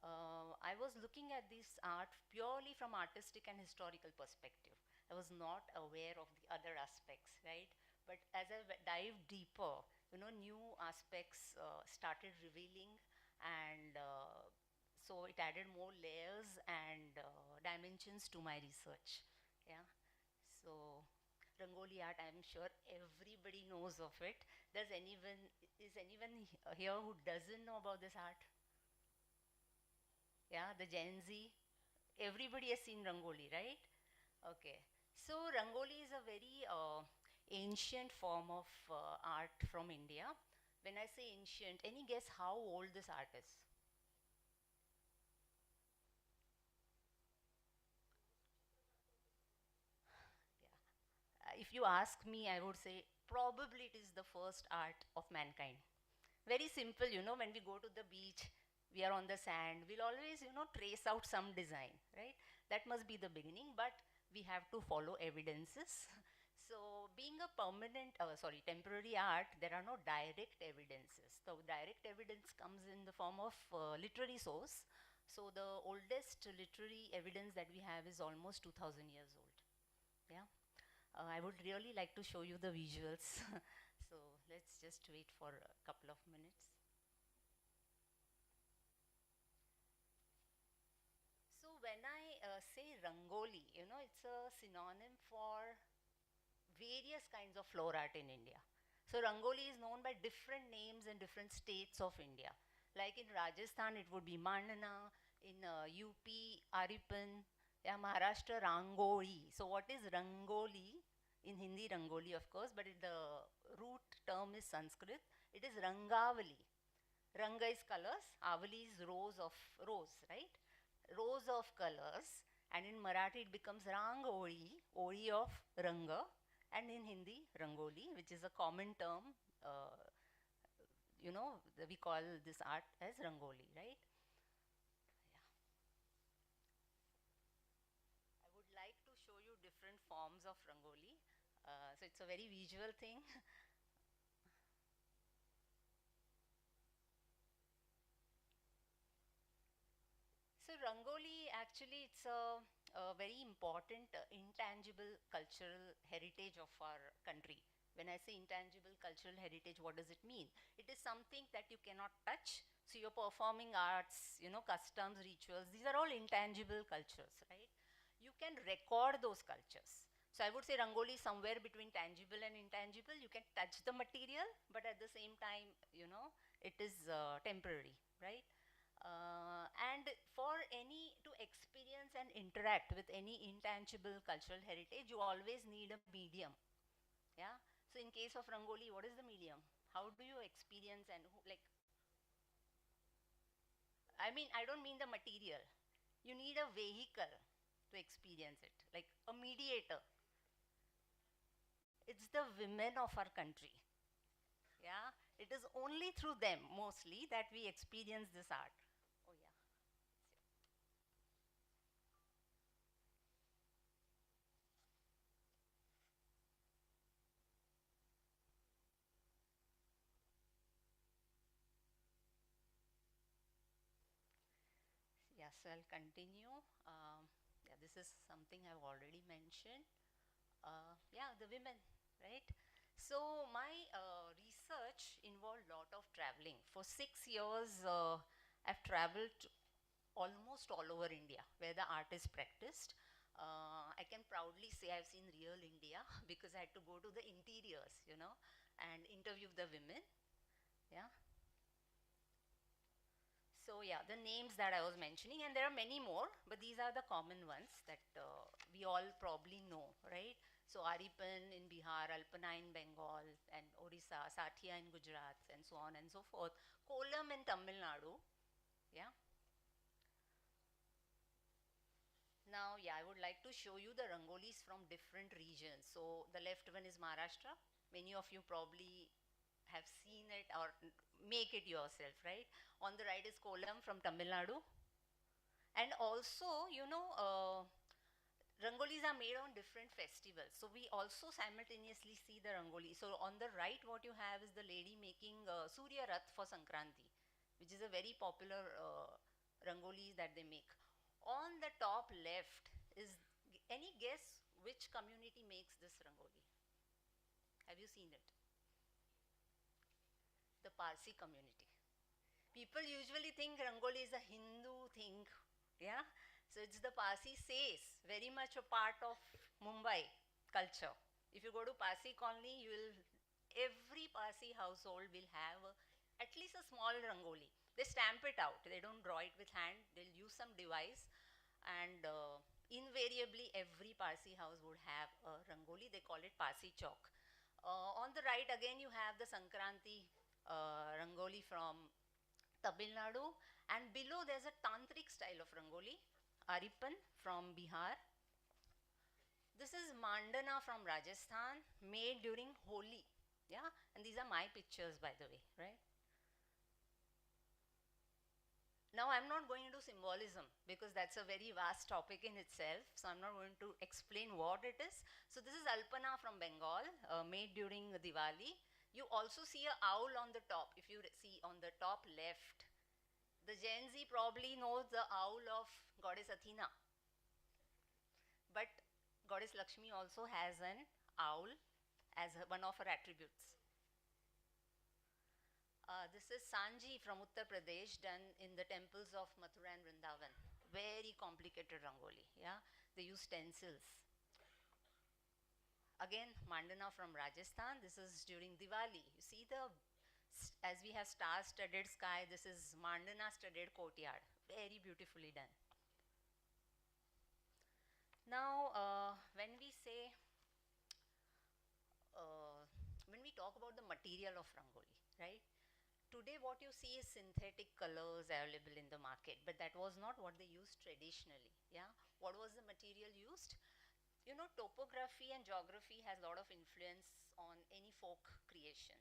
I was looking at this art purely from artistic and historical perspective. I was not aware of the other aspects, right? But as I dived deeper, new aspects started revealing, and so it added more layers and dimensions to my research. Yeah. So Rangoli art, I'm sure everybody knows of it. Is anyone here who doesn't know about this art? Yeah, the Gen Z. everybody has seen Rangoli, right? Okay. So Rangoli is a very ancient form of art from India. When I say ancient, any guess how old this art is? If you ask me, I would say probably it is the first art of mankind. Very simple, when we go to the beach, we are on the sand, we'll always, trace out some design, right? That must be the beginning, but we have to follow evidences. So, being a temporary art, there are no direct evidences. The direct evidence comes in the form of literary source. So, the oldest literary evidence that we have is almost 2000 years old. Yeah. I would really like to show you the visuals. So let's just wait for a couple of minutes. So when I say Rangoli, it's a synonym for various kinds of floor art in India. So Rangoli is known by different names in different states of India. Like in Rajasthan, it would be Mandana, in UP, Aripan, yeah, Maharashtra, Rangoli. So what is Rangoli? In Hindi, Rangoli, of course, but the root term is Sanskrit. It is Rangavali. Ranga is colors, Avali is rose, right? Rows of colors, and in Marathi it becomes Rangoli, Ori of Ranga, and in Hindi, Rangoli, which is a common term. Uh, we call this art as Rangoli, right? Yeah. I would like to show you different forms of Rangoli. So it's a very visual thing. So Rangoli actually it's a very important intangible cultural heritage of our country. When I say intangible cultural heritage, what does it mean? It is something that you cannot touch. So your performing arts, customs, rituals, these are all intangible cultures, right? You can record those cultures. So I would say Rangoli is somewhere between tangible and intangible. You can touch the material, but at the same time, it is temporary, right? And for any to experience and interact with any intangible cultural heritage, you always need a medium. Yeah. So in case of Rangoli, what is the medium? How do you experience and like? I mean, I don't mean the material. You need a vehicle to experience it, like a mediator. It's the women of our country. Yeah. It is only through them mostly that we experience this art. Oh yeah. Yes, I'll continue. Yeah, this is something I've already mentioned. Yeah, the women, right? So my research involved a lot of traveling. For 6 years, I've traveled almost all over India where the art is practiced. I can proudly say I've seen real India because I had to go to the interiors, and interview the women. Yeah. So yeah, the names that I was mentioning, and there are many more, but these are the common ones that we all probably know, right? So Aripan in Bihar, Alpana in Bengal, and Orissa, Sathia in Gujarat, and so on and so forth. Kolam in Tamil Nadu, yeah. Now, yeah, I would like to show you the rangolis from different regions. So the left one is Maharashtra. Many of you probably have seen it or make it yourself, right? On the right is Kolam from Tamil Nadu. And also, rangolis are made on different festivals. So we also simultaneously see the rangoli. So on the right, what you have is the lady making Surya Rath for Sankranti, which is a very popular rangoli that they make. On the top left is, any guess which community makes this rangoli? Have you seen it? The Parsi community. People usually think Rangoli is a Hindu thing, yeah? So it's the Parsi says, very much a part of Mumbai culture. If you go to Parsi colony, every Parsi household will have at least a small Rangoli. They stamp it out. They don't draw it with hand. They'll use some device and invariably every Parsi house would have a rangoli. They call it Parsi chalk. On the right again you have the Sankranti rangoli from Tamil Nadu, and below there's a tantric style of rangoli, Aripan from Bihar. This is Mandana from Rajasthan, made during Holi. Yeah, and these are my pictures, by the way, right? Now, I'm not going into symbolism because that's a very vast topic in itself. So, I'm not going to explain what it is. So, this is Alpana from Bengal, made during Diwali. You also see a owl on the top. If you see on the top left, the Gen Z probably knows the owl of goddess Athena. But goddess Lakshmi also has an owl as one of her attributes. This is Sanji from Uttar Pradesh, done in the temples of Mathura and Vrindavan. Very complicated rangoli, yeah. They use stencils. Again, Mandana from Rajasthan. This is during Diwali. You see as we have star-studded sky, this is Mandana-studded courtyard. Very beautifully done. Now, when we say, when we talk about the material of rangoli, right? Today what you see is synthetic colors available in the market, but that was not what they used traditionally, yeah? What was the material used? You know, topography and geography has a lot of influence on any folk creation.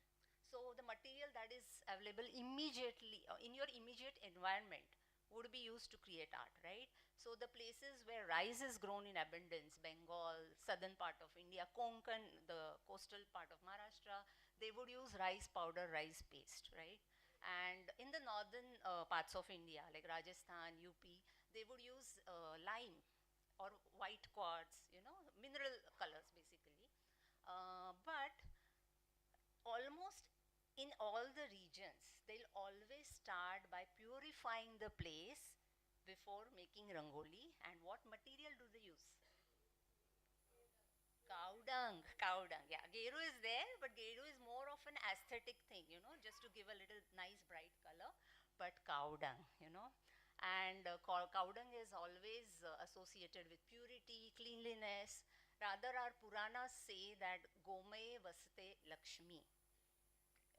So the material that is available immediately in your immediate environment would be used to create art, right? So the places where rice is grown in abundance, Bengal, southern part of India, Konkan, the coastal part of Maharashtra, they would use rice powder, rice paste, right? And in the northern parts of India, like Rajasthan, UP, they would use lime or white quartz, you know, mineral colors basically. But almost in all the regions, they'll always start by purifying the place before making rangoli. And what material do they use? Cow dung, yeah. Geru is there, but Geru is more of an aesthetic thing, you know, just to give a little nice bright color, but cow dung, you know. And cow dung is always associated with purity, cleanliness. Rather, our Puranas say that Gome Vaste Lakshmi.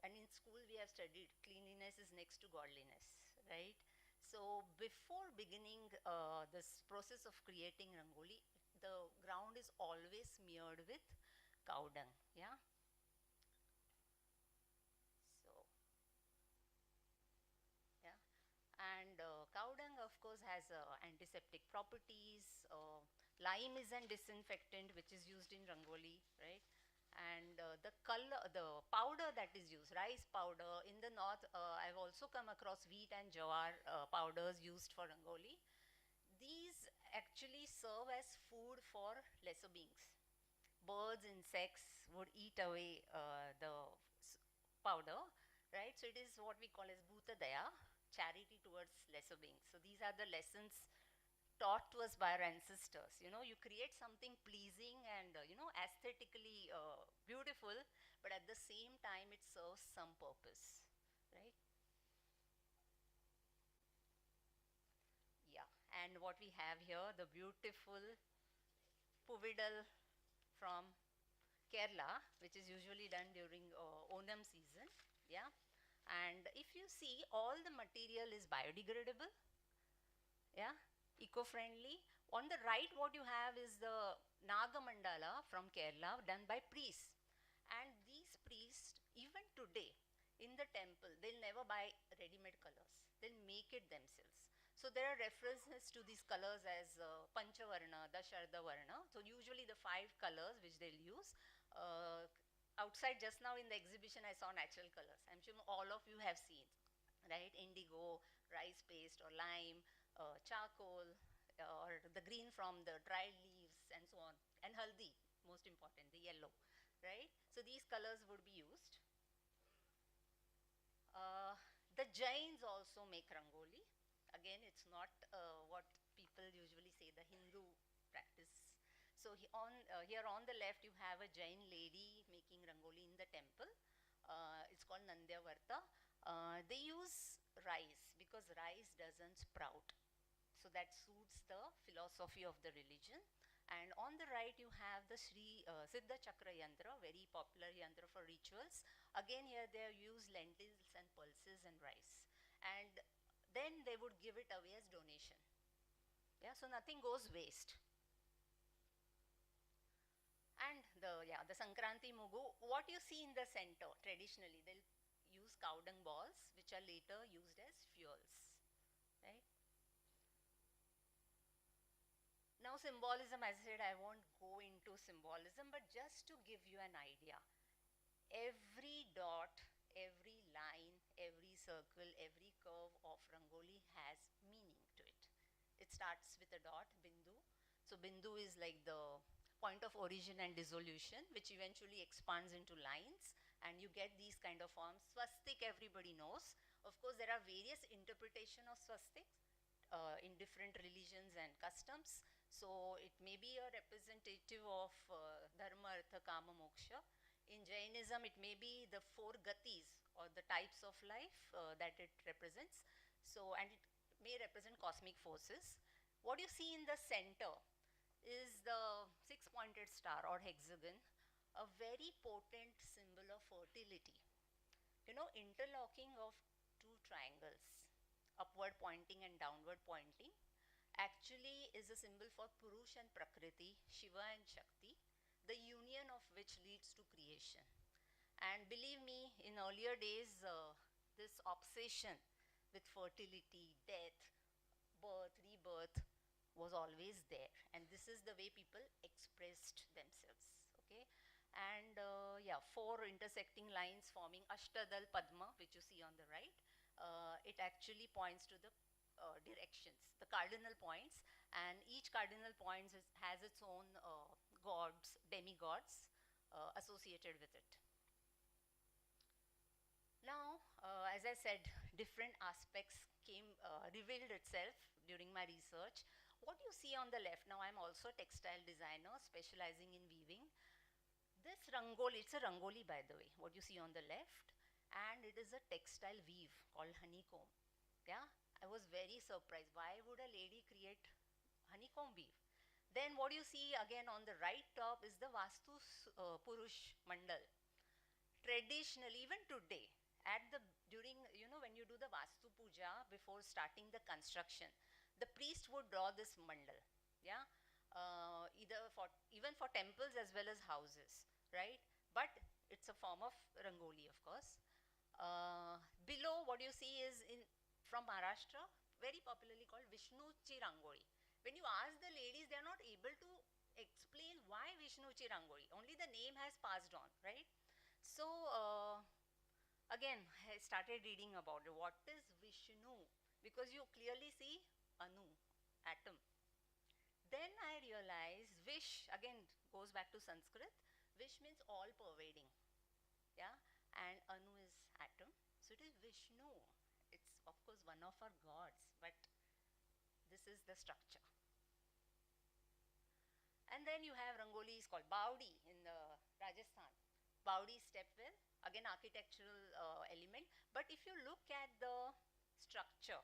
And in school we have studied cleanliness is next to godliness, right? So before beginning this process of creating rangoli, the ground is always smeared with cow dung, yeah? So, yeah. And cow dung, of course, has antiseptic properties. Lime is an disinfectant which is used in rangoli, right? And the color, the powder that is used, rice powder, in the north, I've also come across wheat and jawar powders used for rangoli. These actually serve as food for lesser beings. Birds, insects would eat away the powder, right? So it is what we call as bhuta daya, charity towards lesser beings. So these are the lessons taught to us by our ancestors. You know, you create something pleasing and, you know, aesthetically beautiful, but at the same time it serves some purpose, right? Yeah, and what we have here, the beautiful Puvidal from Kerala, which is usually done during Onam season, yeah. And if you see, all the material is biodegradable, yeah, eco-friendly. On the right, what you have is the Naga Mandala from Kerala done by priests. And these priests, even today, in the temple, they'll never buy ready-made colors. They'll make it themselves. So there are references to these colors as Panchavarna, Dasharda Varna. So usually the 5 colors which they'll use. Outside just now in the exhibition, I saw natural colors. I'm sure all of you have seen, right? Indigo, rice paste or lime, charcoal, or the green from the dried leaves and so on. And haldi, most important, the yellow, right? So these colors would be used. The Jains also make rangoli. Again, it's not what people usually say, the Hindu practice. So here on the left, you have a Jain lady making rangoli in the temple. It's called Nandyavarta. They use rice because rice doesn't sprout. So so that suits the philosophy of the religion. And on the right, you have the Sri Siddha Chakra Yantra, very popular yantra for rituals. Again, here they use lentils and pulses and rice. And then they would give it away as donation. Yeah, so nothing goes waste. And the Sankranti Mugu, what you see in the center, traditionally, they'll use cow dung balls, which are later used as fuels, right? Now symbolism, as I said, I won't go into symbolism, but just to give you an idea, every dot, every line, every circle, every curve of Rangoli has meaning to it. It starts with a dot, Bindu. So Bindu is like the point of origin and dissolution, which eventually expands into lines, and you get these kind of forms. Swastik, everybody knows. Of course, there are various interpretations of swastiks in different religions and customs. So it may be a representative of dharma, artha, kama, moksha. In Jainism, it may be the four gatis or the types of life that it represents. So, and it may represent cosmic forces. What you see in the center is the six-pointed star or hexagon, a very potent symbol of fertility. You know, interlocking of two triangles, upward pointing and downward pointing, actually is a symbol for Purush and Prakriti, Shiva and Shakti, the union of which leads to creation. And believe me, in earlier days, this obsession with fertility, death, birth, rebirth was always there. And this is the way people expressed themselves. Okay. And yeah, four intersecting lines forming Ashtadal Padma, which you see on the right. It actually points to the directions, the cardinal points, and each cardinal point has its own gods, demigods associated with it. Now, as I said, different aspects revealed itself during my research. What you see on the left, now I'm also a textile designer specializing in weaving. This rangoli, it's a rangoli by the way, what you see on the left, and it is a textile weave called honeycomb. Yeah, I was very surprised. Why would a lady create honeycomb weave? Then what you see again on the right top is the Vastu Purush Mandal. Traditionally, even today, during, you know, when you do the Vastu Puja before starting the construction, the priest would draw this mandal, yeah, even for temples as well as houses, right? But it's a form of rangoli, of course. Below, what you see is from Maharashtra, very popularly called Vishnuchi Rangoli. When you ask the ladies, they are not able to explain why Vishnuchi Rangoli. Only the name has passed on, right? So, again, I started reading about it. What is Vishnu? Because you clearly see Anu, atom. Then I realized Vish, again, goes back to Sanskrit. Vish means all pervading, yeah, and Anu is atom. So it is Vishnu. It's, of course, one of our gods, but this is the structure. And then you have Rangolis called Baudi in Rajasthan. Baudi stepwell, again architectural element. But if you look at the structure,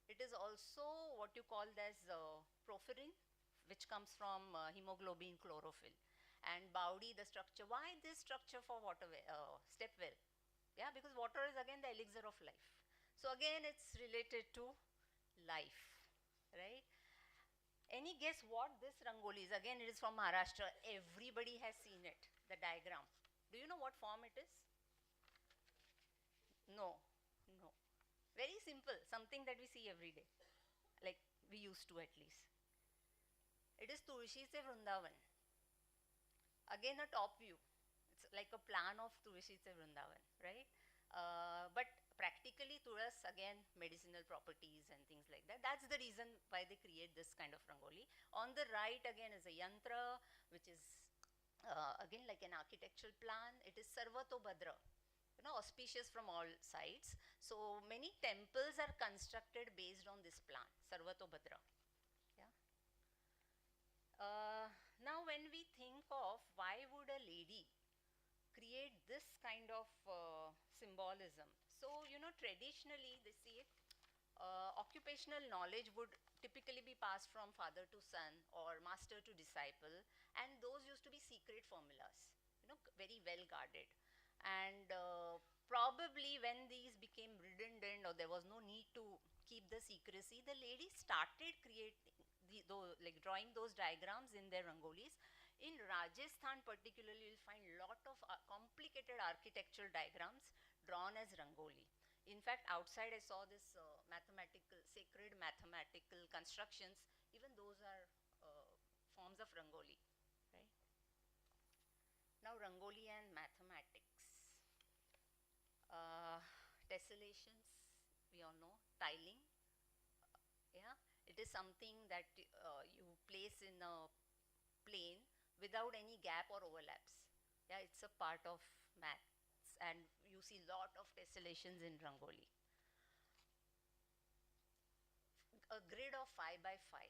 it is also what you call as porphyrin, which comes from hemoglobin chlorophyll. And Baudi, the structure, why this structure for stepwell? Yeah, because water is again the elixir of life. So again, it's related to life, right? Any guess what this rangoli is? Again, it is from Maharashtra. Everybody has seen it, the diagram. Do you know what form it is? No, no. Very simple, something that we see every day, like we used to at least. It is Tulsi Se Vrindavan. Again, a top view. It's like a plan of Tulsi Se Vrindavan, right? But practically Tulas, again, medicinal properties and things like that. That's the reason why they create this kind of rangoli. On the right, again, is a yantra, which is again like an architectural plan. It is Sarvato Bhadra, you know, auspicious from all sides. So many temples are constructed based on this plan, Sarvato Bhadra. Yeah. Now, when we think of why would a lady create this kind of symbolism, so you know, traditionally they see it Occupational knowledge would typically be passed from father to son or master to disciple, and those used to be secret formulas, very well guarded. And probably when these became redundant or there was no need to keep the secrecy, the ladies started creating like drawing those diagrams in their rangolis. In Rajasthan particularly, you'll find a lot of complicated architectural diagrams drawn as rangoli. In fact, outside I saw this sacred mathematical constructions. Even those are forms of rangoli, right? Now, rangoli and mathematics. Tessellations, we all know, tiling. Yeah, it is something that you place in a plane without any gap or overlaps. Yeah, it's a part of maths, and you see lot of tessellations in rangoli. A grid of 5 by 5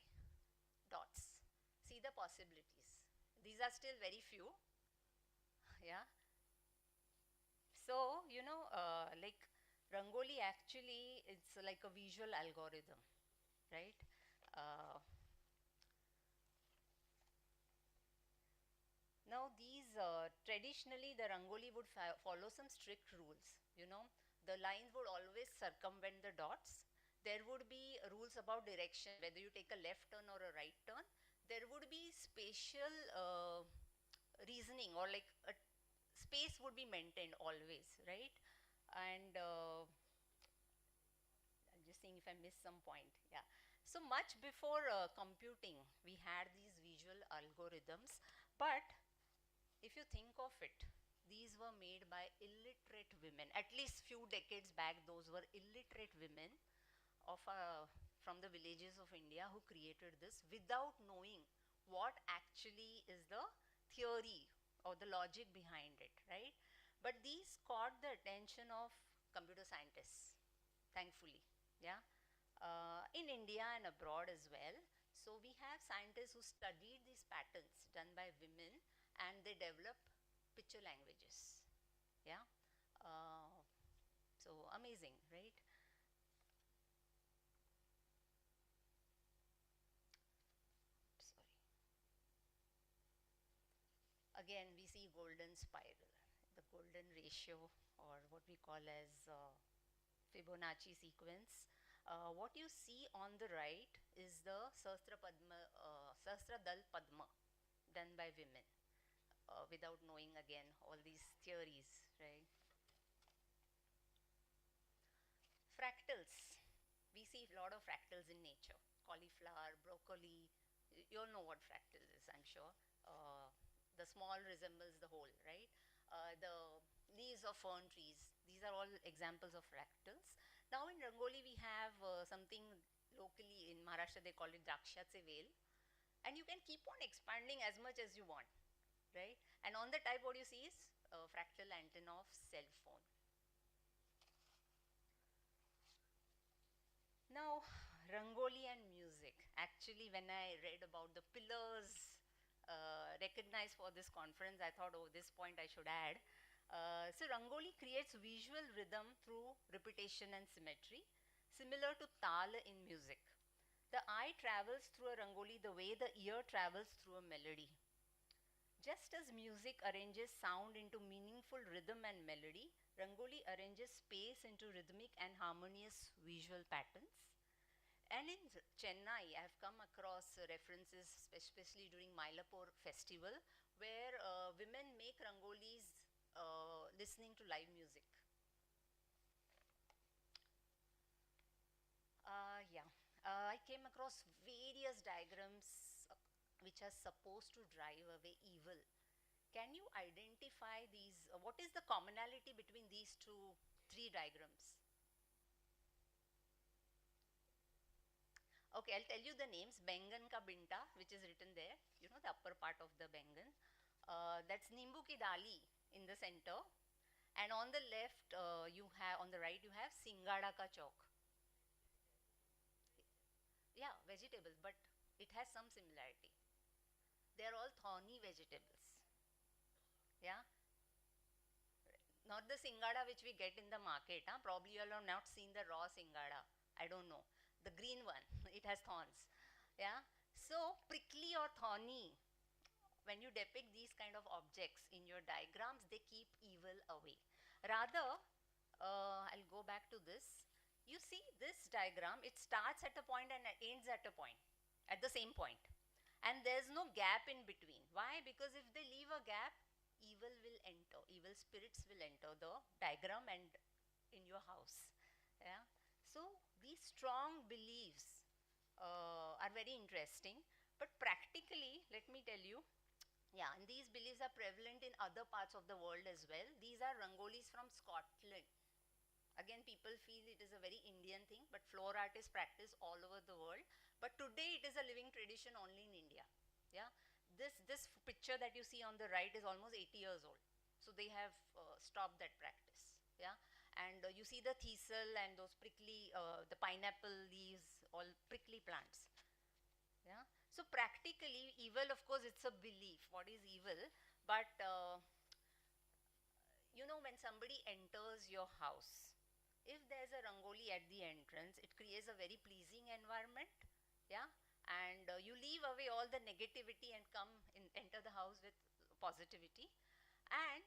dots. See the possibilities. These are still very few. Yeah. So, like rangoli actually, it's like a visual algorithm, right? Now, these traditionally the rangoli would follow some strict rules. The lines would always circumvent the dots. There would be rules about direction, whether you take a left turn or a right turn. There would be spatial reasoning, or like a space would be maintained always, right? And I'm just seeing if I missed some point. Yeah. So much before computing, we had these visual algorithms, but if you think of it, these were made by illiterate women. At least few decades back, those were illiterate women of from the villages of India who created this without knowing what actually is the theory or the logic behind it, right? But these caught the attention of computer scientists, thankfully, yeah, in India and abroad as well. So we have scientists who studied these patterns done by women, and they develop picture languages. Yeah. So amazing, right? Sorry. Again, we see golden spiral, the golden ratio, or what we call as Fibonacci sequence. What you see on the right is the Sahasradal Padma done by women, without knowing again all these theories, right? Fractals. We see a lot of fractals in nature. Cauliflower, broccoli. You all know what fractal is, I'm sure. The small resembles the whole, right? The leaves of fern trees. These are all examples of fractals. Now in Rangoli, we have something locally in Maharashtra, they call it Drakshache Vel. And you can keep on expanding as much as you want, right? And on the type, what you see is fractal antenna of cell phone. Now, Rangoli and music. Actually, when I read about the pillars recognized for this conference, I thought, oh, this point I should add. So, Rangoli creates visual rhythm through repetition and symmetry, similar to tal in music. The eye travels through a Rangoli the way the ear travels through a melody. Just as music arranges sound into meaningful rhythm and melody, Rangoli arranges space into rhythmic and harmonious visual patterns. And in Chennai, I have come across references, especially during Mylapore festival, where women make rangolis listening to live music. Yeah, I came across various diagrams which are supposed to drive away evil. Can you identify these? What is the commonality between these three diagrams? Okay, I'll tell you the names. Bengan ka binta, which is written there, the upper part of the bengan. That's Nimbu ki dali in the center. And on the left, on the right, you have Singada ka chok. Yeah, vegetables, but it has some similarity. They are all thorny vegetables. Yeah. Not the Singada which we get in the market. Huh? Probably you all have not seen the raw Singada. I don't know. The green one, it has thorns. Yeah. So prickly or thorny, when you depict these kind of objects in your diagrams, they keep evil away. Rather, I'll go back to this. You see this diagram, it starts at a point and ends at a point, at the same point. And there's no gap in between. Why? Because if they leave a gap, evil will enter, evil spirits will enter the diagram and in your house. Yeah. So these strong beliefs are very interesting. But practically, let me tell you, yeah, and these beliefs are prevalent in other parts of the world as well. These are rangolis from Scotland. Again, people feel it is a very Indian thing, but floor art is practiced all over the world. But today it is a living tradition only in India. Yeah, this picture that you see on the right is almost 80 years old. So they have stopped that practice. Yeah, and you see the thistle and those prickly, the pineapple leaves, all prickly plants. Yeah. So practically, evil, of course, it's a belief. What is evil? But you know, when somebody enters your house, if there's a rangoli at the entrance, it creates a very pleasing environment. Yeah. And you leave away all the negativity and enter the house with positivity. And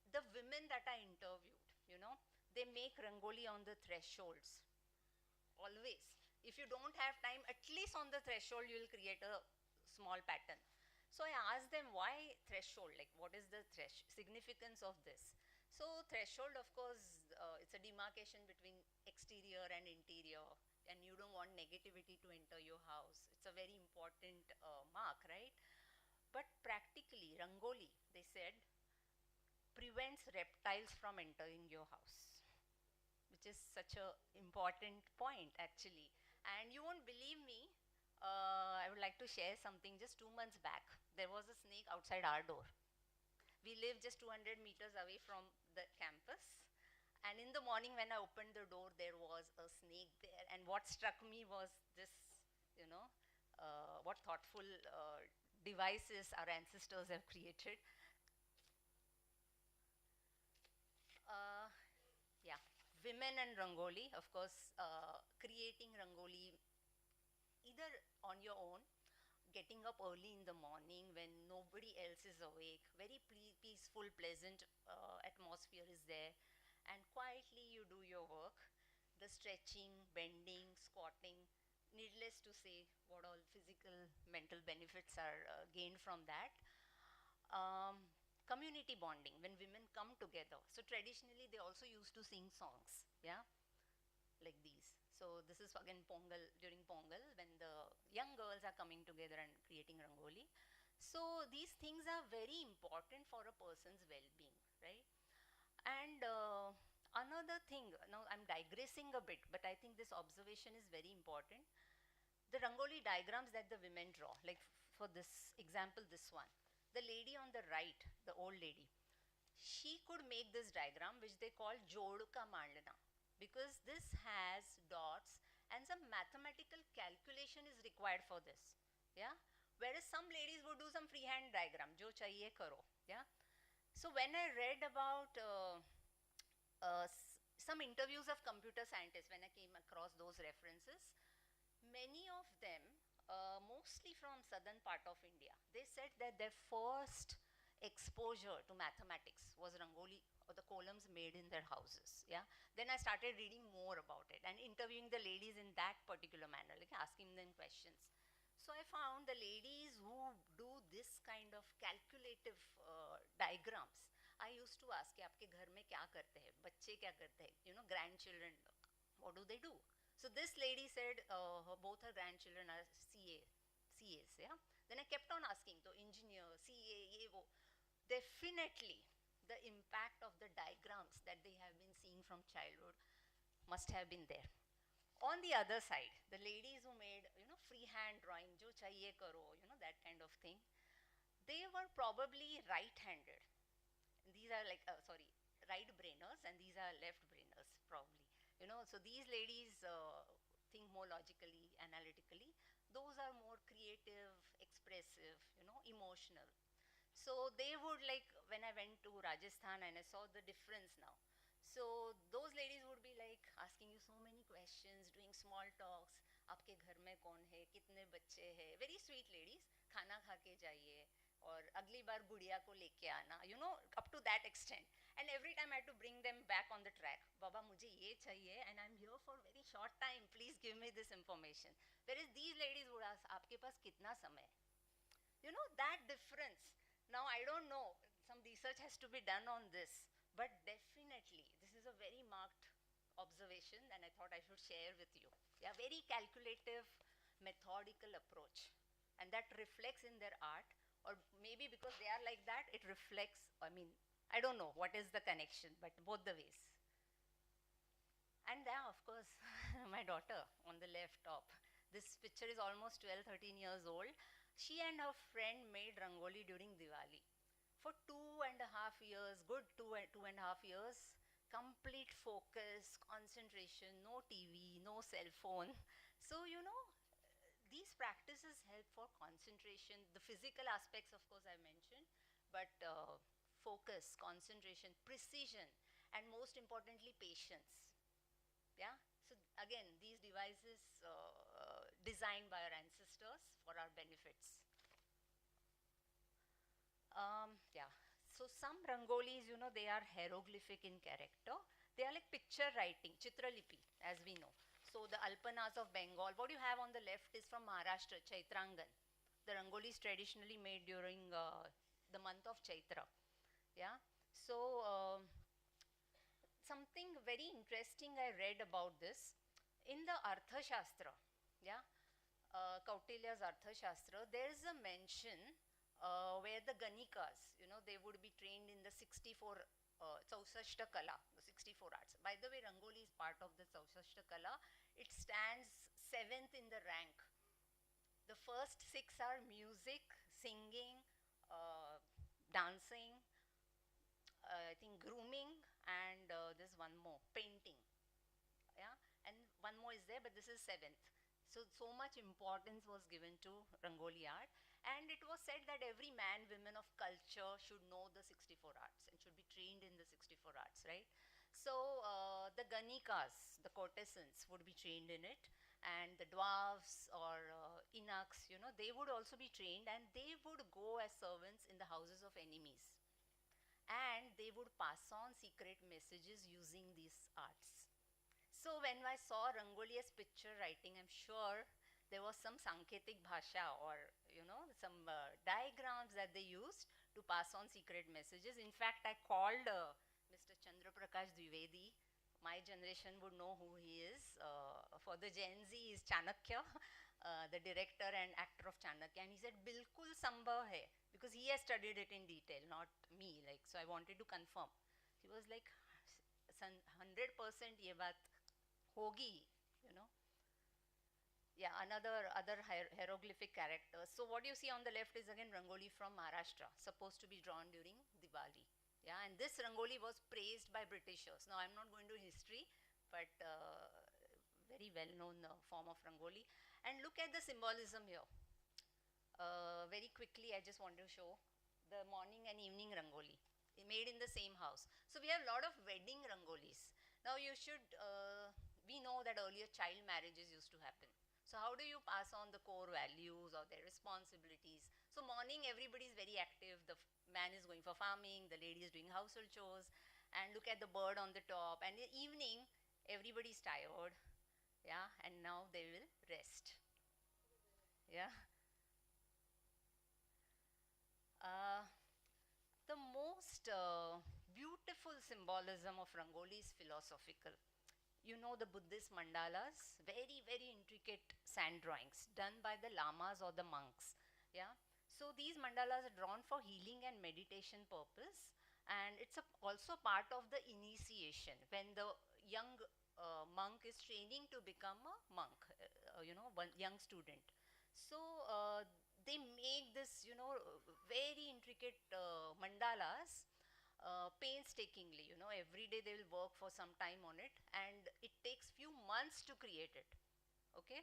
the women that I interviewed, you know, they make rangoli on the thresholds. Always. If you don't have time, at least on the threshold, you will create a small pattern. So I asked them why threshold, like what is the significance of this? So threshold, of course, it's a demarcation between exterior and interior, and you don't want negativity to enter your house. It's a very important mark, right? But practically, rangoli, they said, prevents reptiles from entering your house, which is such a important point actually. And you won't believe me, I would like to share something. Just 2 months back, there was a snake outside our door. We live just 200 meters away from the campus. And in the morning when I opened the door, there was a snake there. And what struck me was this, you know, what thoughtful devices our ancestors have created. Uh, yeah, women and rangoli, of course, creating rangoli either on your own, getting up early in the morning when nobody else is awake, very peaceful, pleasant atmosphere is there, and quietly you do your work, the stretching, bending, squatting. Needless to say, what all physical, mental benefits are gained from that. Um, Community bonding, when women come together. So traditionally, they also used to sing songs, yeah, like these. So this is again Pongal, during Pongal, when the young girls are coming together and creating rangoli. So these things are very important for a person's well-being, right? And another thing, now I'm digressing a bit, but I think this observation is very important. The rangoli diagrams that the women draw, like for this example, this one, the lady on the right, the old lady, she could make this diagram which they call Joduka Mandana, because this has dots and some mathematical calculation is required for this. Yeah. Whereas some ladies would do some freehand diagram, jo chahiye karo. Yeah. So when I read about some interviews of computer scientists, when I came across those references, many of them, mostly from southern part of India, they said that their first exposure to mathematics was rangoli or the columns made in their houses. Yeah. Then I started reading more about it and interviewing the ladies in that particular manner, like asking them questions. So I found the ladies who do this kind of calculative diagrams. I used to ask, "आपके घर में क्या करते हैं? बच्चे क्या करते हैं? You know, grandchildren, what do they do?" So this lady said both her grandchildren are CAs, yeah. Then I kept on asking, so engineer, CA, ye wo. Definitely, the impact of the diagrams that they have been seeing from childhood must have been there. On the other side, the ladies who made, you know, freehand drawing, jo chahiye karo, you know, that kind of thing, they were probably right-handed. These are like, sorry, right brainers, and these are left brainers, probably. You know, so these ladies think more logically, analytically. Those are more creative, expressive, you know, emotional. So they would, like, when I went to Rajasthan and I saw the difference now. So those ladies would be like asking you so many questions, doing small talks. आपके घर में कौन है, कितने बच्चे हैं? Very sweet ladies. खाना खा के जाइए और अगली बार गुड़िया को लेके आना. You know, up to that extent. And every time I had to bring them back on the track. बाबा मुझे ये चाहिए and I'm here for very short time. Please give me this information. Whereas these ladies would ask, आपके पास कितना समय? You know that difference. Now I don't know, some research has to be done on this, but definitely this is a very marked observation and I thought I should share with you. Yeah, very calculative, methodical approach, and that reflects in their art, or maybe because they are like that, it reflects, I mean, I don't know what is the connection, but both the ways. And there, of course, my daughter on the left top. This picture is almost 12, 13 years old. She and her friend made Rangoli during Diwali. For 2.5 years, good two and a half years, complete focus, concentration, no TV, no cell phone. So, you know, these practices help for concentration. The physical aspects, of course, I mentioned, but focus, concentration, precision, and most importantly, patience. Yeah. So again, these devices designed by our ancestors for our benefits. Yeah. So some rangolis, you know, they are hieroglyphic in character. They are like picture writing, chitralipi, as we know. So the alpanas of Bengal. What you have on the left is from Maharashtra, Chaitrangan. The rangoli is traditionally made during the month of Chaitra. Yeah. So something very interesting I read about this in the Arthashastra, yeah, Kautilya's Arthashastra, there is a mention where the Ganikas, you know, they would be trained in the 64 Chausashta Kala, the 64 arts. By the way, Rangoli is part of the Chausashta Kala. It stands 7th in the rank. The first 6 are music, singing, dancing, I think grooming, and there's one more, painting. Yeah, and one more is there, but this is 7th. So much importance was given to Rangoli art, and it was said that every man, women of culture should know the 64 arts and should be trained in the 64 arts, right? So the Ganikas, the courtesans, would be trained in it, and the dwarves or eunuchs, you know, they would also be trained, and they would go as servants in the houses of enemies, and they would pass on secret messages using these arts. So when I saw Rangoli as picture writing, I'm sure there was some Sanketik Bhasha or, you know, some diagrams that they used to pass on secret messages. In fact, I called Mr. Chandra Prakash Dwivedi. My generation would know who he is. For the Gen Z, is Chanakya, the director and actor of Chanakya. And he said, Bilkul Sambhav hai, because he has studied it in detail, not me. Like, so I wanted to confirm. He was like, 100% ye baat hogi, you know. Yeah, other hieroglyphic characters. So what you see on the left is again Rangoli from Maharashtra, supposed to be drawn during Diwali. Yeah, and this Rangoli was praised by Britishers. Now I'm not going to history, but very well-known form of Rangoli. And look at the symbolism here. Very quickly, I just want to show the morning and evening Rangoli made in the same house. So we have a lot of wedding Rangolis. Now you should, we know that earlier child marriages used to happen. So how do you pass on the core values or their responsibilities? So morning everybody is very active. The man is going for farming, the lady is doing household chores, and look at the bird on the top. And in the evening, everybody is tired, yeah, and now they will rest, yeah. The most beautiful symbolism of Rangoli is philosophical. You know the Buddhist mandalas, very, very intricate sand drawings done by the lamas or the monks. Yeah. So these mandalas are drawn for healing and meditation purpose, and it's also part of the initiation when the young monk is training to become a monk, you know, one young student. So they make this, you know, very intricate mandalas painstakingly, you know, every day they will work for some time on it, and it takes few months to create it, okay.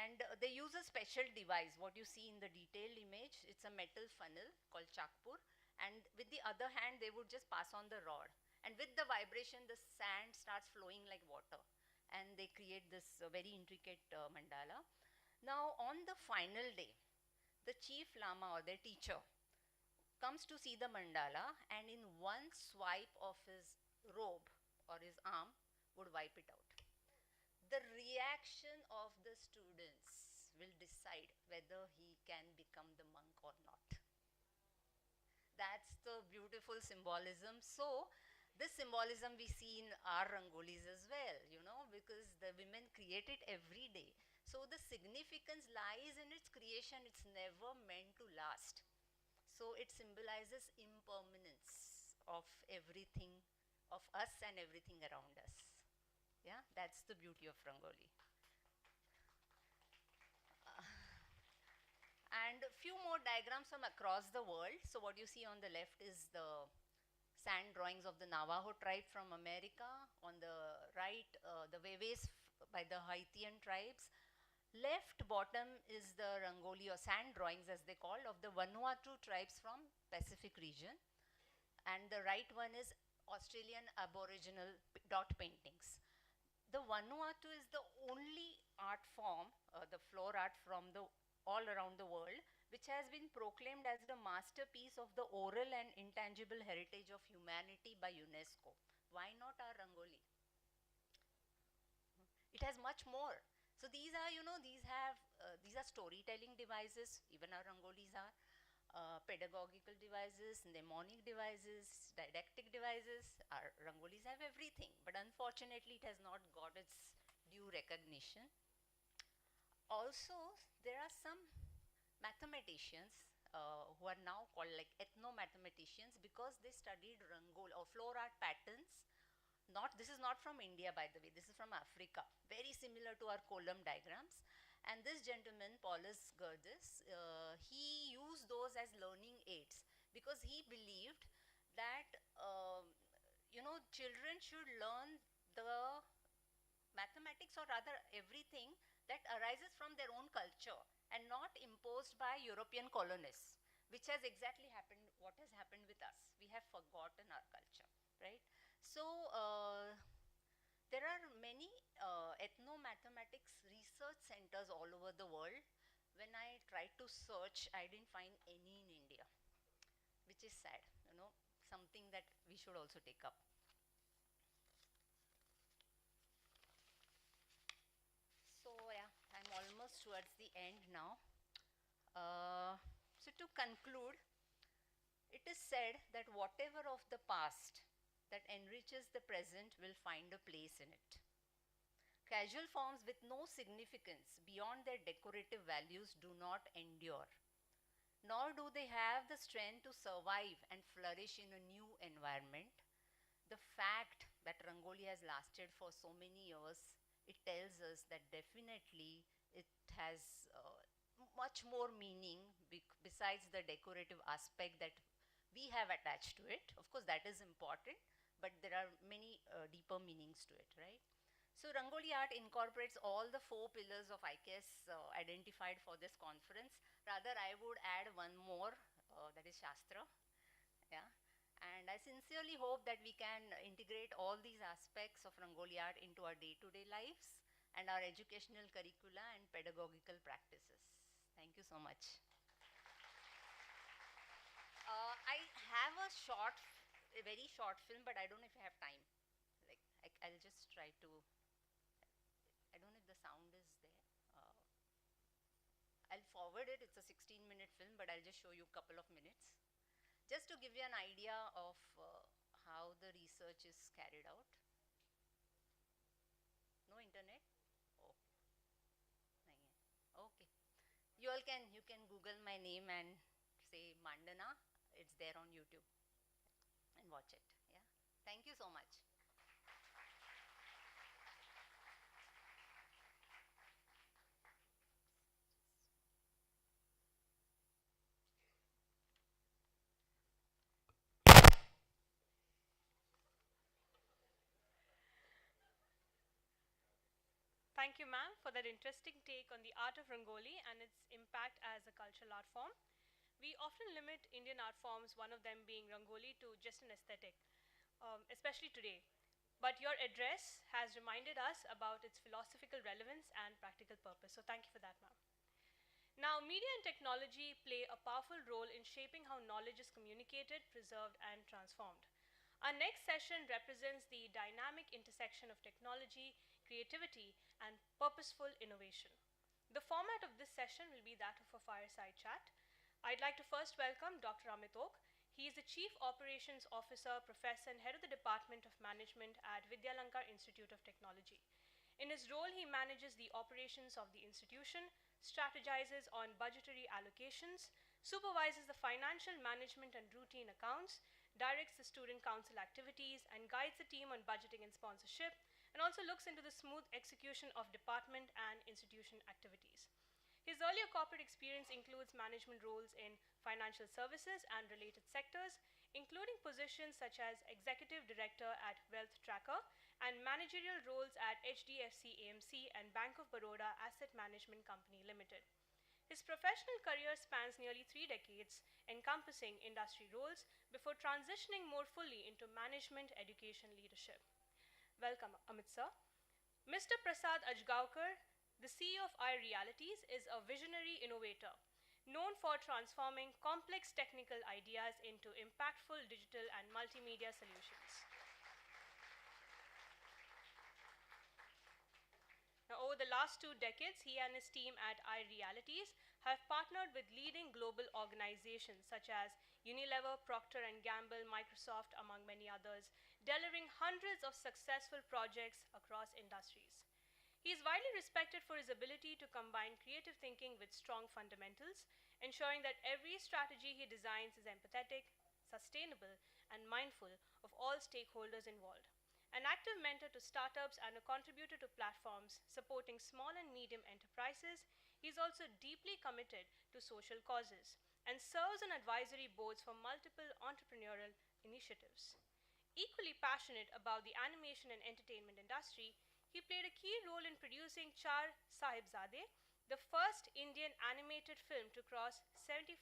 And they use a special device, what you see in the detailed image, it's a metal funnel called chakpur, and with the other hand they would just pass on the rod, And with the vibration, the sand starts flowing like water. And they create this very intricate mandala. Now, on the final day, the chief lama or their teacher comes to see the mandala and in one swipe of his robe or his arm would wipe it out. The reaction of the students will decide whether he can become the monk or not. That's the beautiful symbolism. So, this symbolism we see in our rangolis as well, you know, because the women create it every day. So, the significance lies in its creation, it's never meant to last. So, it symbolizes impermanence of everything, of us and everything around us. Yeah, that's the beauty of rangoli. And a few more diagrams from across the world. So what you see on the left is the sand drawings of the Navajo tribe from America. On the right, the Weves by the Haitian tribes. Left bottom is the Rangoli or sand drawings as they call of the Vanuatu tribes from Pacific region. And the right one is Australian Aboriginal dot paintings. The Vanuatu is the only art form, the floor art from the all around the world, which has been proclaimed as the masterpiece of the oral and intangible heritage of humanity by UNESCO. Why not our Rangoli? It has much more. So these are, you know, these are storytelling devices. Even our Rangolis are pedagogical devices, mnemonic devices, didactic devices. Our Rangolis have everything, but unfortunately, it has not got its due recognition. Also, there are some mathematicians who are now called like ethno-mathematicians because they studied Rangol or floor art patterns. This is not from India, by the way, this is from Africa, very similar to our column diagrams. And this gentleman, Paulus Gerdis, he used those as learning aids because he believed that, you know, children should learn the mathematics or rather everything that arises from their own culture and not imposed by European colonists, which has exactly happened, what has happened with us. We have forgotten our culture, right? So, there are many ethno-mathematics research centers all over the world. When I tried to search, I didn't find any in India, which is sad, you know, something that we should also take up. So yeah, I'm almost towards the end now. So to conclude, it is said that whatever of the past that enriches the present will find a place in it. Casual forms with no significance beyond their decorative values do not endure, nor do they have the strength to survive and flourish in a new environment. The fact that Rangoli has lasted for so many years, it tells us that definitely it has much more meaning besides the decorative aspect that we have attached to it. Of course, that is important, but there are many deeper meanings to it, right? So Rangoli art incorporates all the 4 pillars of IKS identified for this conference. Rather, I would add one more, that is Shastra. Yeah. And I sincerely hope that we can integrate all these aspects of Rangoli art into our day-to-day lives and our educational curricula and pedagogical practices. Thank you so much. I have a very short film, but I don't know if I have time. Like, I'll just try to. I don't know if the sound is there. I'll forward it. It's a 16-minute film, but I'll just show you a couple of minutes. Just to give you an idea of how the research is carried out. No internet? Oh, okay. You can Google my name and say Mandana. It's there on YouTube and watch it. Yeah. Thank you so much. Thank you, ma'am, for that interesting take on the art of Rangoli and its impact as a cultural art form. We often limit Indian art forms, one of them being Rangoli, to just an aesthetic. especially today. But your address has reminded us about its philosophical relevance and practical purpose. So thank you for that, ma'am. Now, media and technology play a powerful role in shaping how knowledge is communicated, preserved, and transformed. Our next session represents the dynamic intersection of technology, creativity, and purposeful innovation. The format of this session will be that of a fireside chat. I'd like to first welcome Dr. Amit Oak. He is the Chief Operations Officer, Professor, and Head of the Department of Management at Vidyalankar Institute of Technology. In his role, he manages the operations of the institution, strategizes on budgetary allocations, supervises the financial management and routine accounts, directs the student council activities, and guides the team on budgeting and sponsorship, and also looks into the smooth execution of department and institution activities. His earlier corporate experience includes management roles in financial services and related sectors, including positions such as Executive Director at Wealth Tracker and managerial roles at HDFC AMC and Bank of Baroda Asset Management Company Limited. His professional career spans nearly 3 decades, encompassing industry roles before transitioning more fully into management education leadership. Welcome, Amit sir. Mr. Prasad Ajgaonkar, the CEO of iRealities, is a visionary innovator, known for transforming complex technical ideas into impactful digital and multimedia solutions. Now, over the last 2 decades, he and his team at iRealities have partnered with leading global organizations such as Unilever, Procter & Gamble, Microsoft, among many others, delivering hundreds of successful projects across industries. He is widely respected for his ability to combine creative thinking with strong fundamentals, ensuring that every strategy he designs is empathetic, sustainable, and mindful of all stakeholders involved. An active mentor to startups and a contributor to platforms supporting small and medium enterprises, he is also deeply committed to social causes and serves on advisory boards for multiple entrepreneurial initiatives. Equally passionate about the animation and entertainment industry, he played a key role in producing Char Sahibzade, the first Indian animated film to cross 75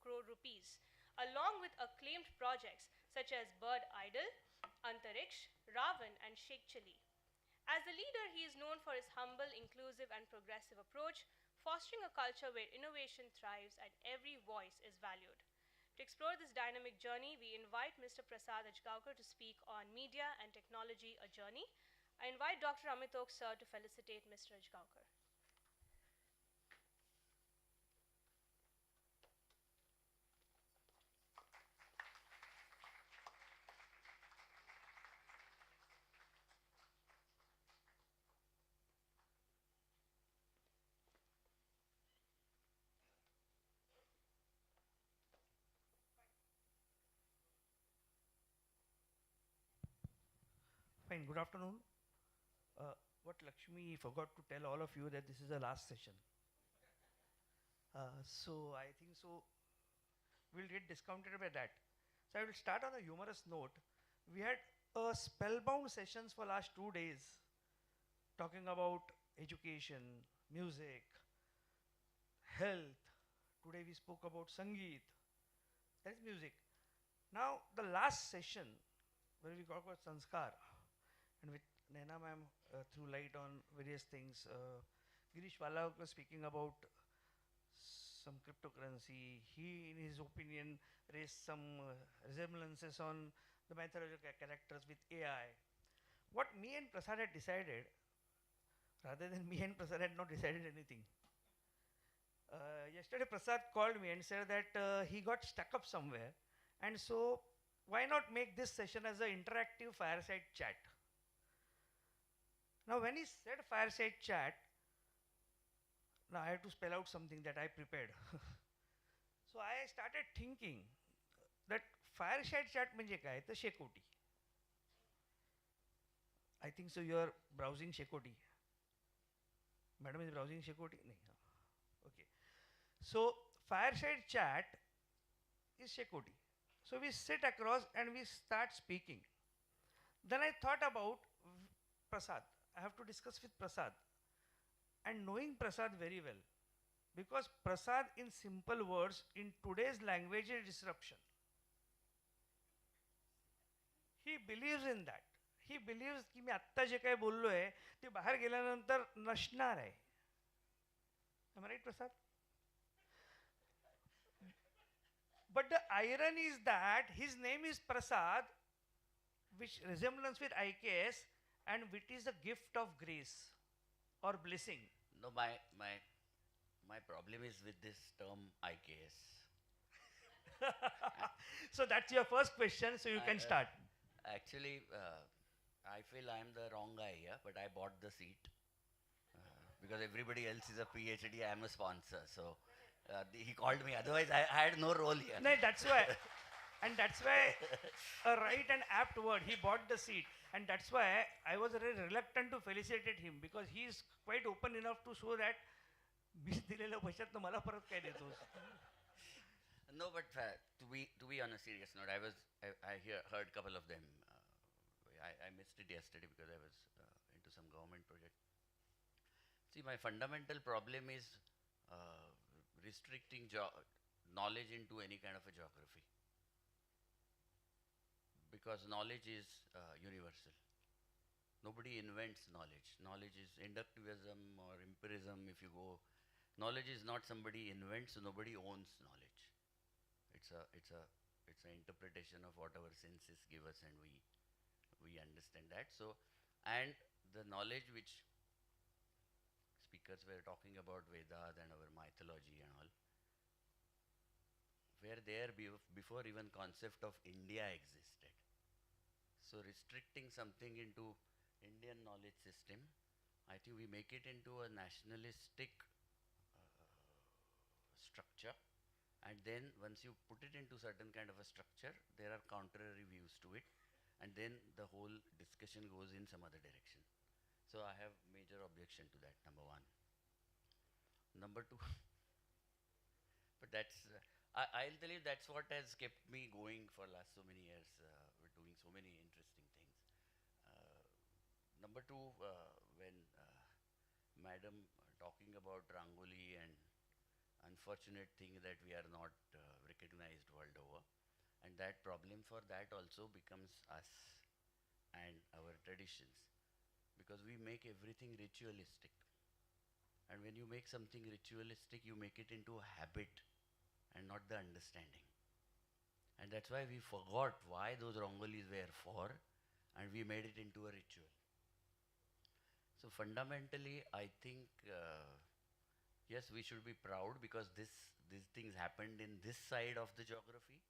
crore rupees, along with acclaimed projects such as Bird Idol, Antariksh, Ravan, and Sheikh Chili. As a leader, he is known for his humble, inclusive, and progressive approach, fostering a culture where innovation thrives and every voice is valued. To explore this dynamic journey, we invite Mr. Prasad Ajgaonkar to speak on Media and Technology, a Journey. I invite Dr. Amit Oak, sir, to felicitate Mr. Ajgaonkar. Fine, good afternoon. What Lakshmi forgot to tell all of you that this is the last session. So I think so we'll get discounted by that. So I will start on a humorous note. We had spellbound sessions for last 2 days talking about education, music, health. Today we spoke about Sangeet. That is music. Now the last session where we talked about Sanskar and with Naina ma'am threw light on various things. Girish Wala was speaking about some cryptocurrency. He, in his opinion, raised some resemblances on the mythological characters with AI. What me and Prasad had decided, rather than me and Prasad had not decided anything. Yesterday Prasad called me and said that he got stuck up somewhere, and so why not make this session as an interactive fireside chat? Now when he said fireside chat, now I have to spell out something that I prepared. So I started thinking that fireside chat म्हणजे काय तर शेकोटी. I think so you are browsing Shekoti. Madam is browsing Shekoti? No. Okay. So fireside chat is Shekoti. So we sit across and we start speaking. Then I thought about Prasad. I have to discuss with Prasad. And knowing Prasad very well, because Prasad in simple words in today's language is disruption. he believes in that. He believes की मी आत्ता जे काही बोललोय ते बाहेर गेल्यानंतर नसणार आहे. Am I right, Prasad? But the irony is that his name is Prasad, which resemblance with IKS, and which is a gift of grace or blessing. No, my problem is with this term IKS. So that's your first question, so you can start. Actually, I feel I am the wrong guy here, but I bought the seat because everybody else is a PhD. I am a sponsor, so he called me. Otherwise, I had no role here. No, that's why, and that's why a right and apt word. He bought the seat, and that's why I was very reluctant to felicitate him because he is quite open enough to show that बीस दिलेल्या पैशात मला परत काय देतोस. No, but to be on a serious note, I heard a couple of them. I missed it yesterday because I was into some government project. See, my fundamental problem is restricting knowledge into any kind of a geography. Because knowledge is universal. Nobody invents knowledge. Knowledge is inductivism or empirism. If you go, knowledge is not somebody invents. So nobody owns knowledge. It's an interpretation of what our senses give us, and we understand that. So, and the knowledge which speakers were talking about Vedas and our mythology and all, were there before even concept of India existed. So restricting something into Indian knowledge system, I think we make it into a nationalistic structure, and then once you put it into certain kind of a structure, there are contrary views to it, and then the whole discussion goes in some other direction. So I have major objection to that, number one. Number two, but that's, I'll tell you, that's what has kept me going for last so many years. We're doing so many interesting things. Number two, when Madam talking about Rangoli and unfortunate thing that we are not recognized world over, and that problem for that also becomes us and our traditions, because we make everything ritualistic, and when you make something ritualistic, you make it into a habit and not the understanding, and that's why we forgot why those rangolis were for, and we made it into a ritual. So fundamentally, I think yes, we should be proud because these things happened in this side of the geography,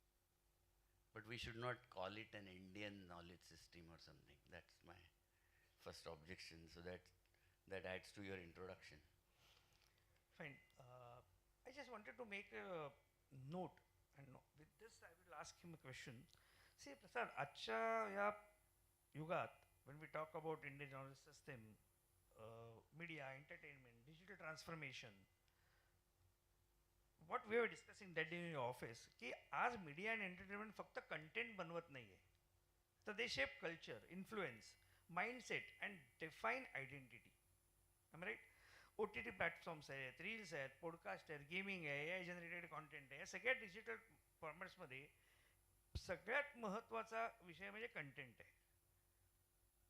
but we should not call it an Indian knowledge system or something. That's my first objection. So that adds to your introduction. Fine. I just wanted to make a note, and with this I will ask him a question. See, Prasad, आजच्या या युगात, when we talk about Indian knowledge system, media, entertainment, digital transformation, what we were discussing that day in your office, की आज media and entertainment फक्त content बनवत नाहीये, तर they shape culture, influence, mindset and define identity. Am I right? OTT platforms आहेत, reels आहेत, podcast आहेत, gaming आहे, AI जनरेटेड कॉन्टेंट आहे, या सगळ्या डिजिटल फॉर्मॅट्समध्ये सगळ्यात महत्त्वाचा विषय म्हणजे कंटेंट आहे.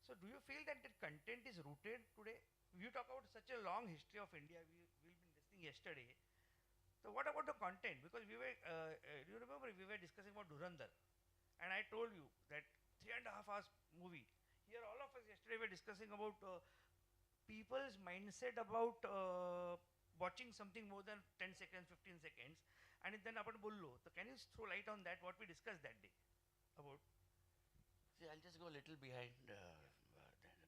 So do you feel that the content is rooted today? You talk about such a long history of India. We've been listening yesterday. So what about the content? Because we were, you remember we were discussing about Dhurandhar, and I told you that 3.5 hours movie. Here all of us yesterday were discussing about people's mindset about watching something more than 10 seconds, 15 seconds, and then आपण बोललो. So can you throw light on that? What we discussed that day about? See, I'll just go a little behind.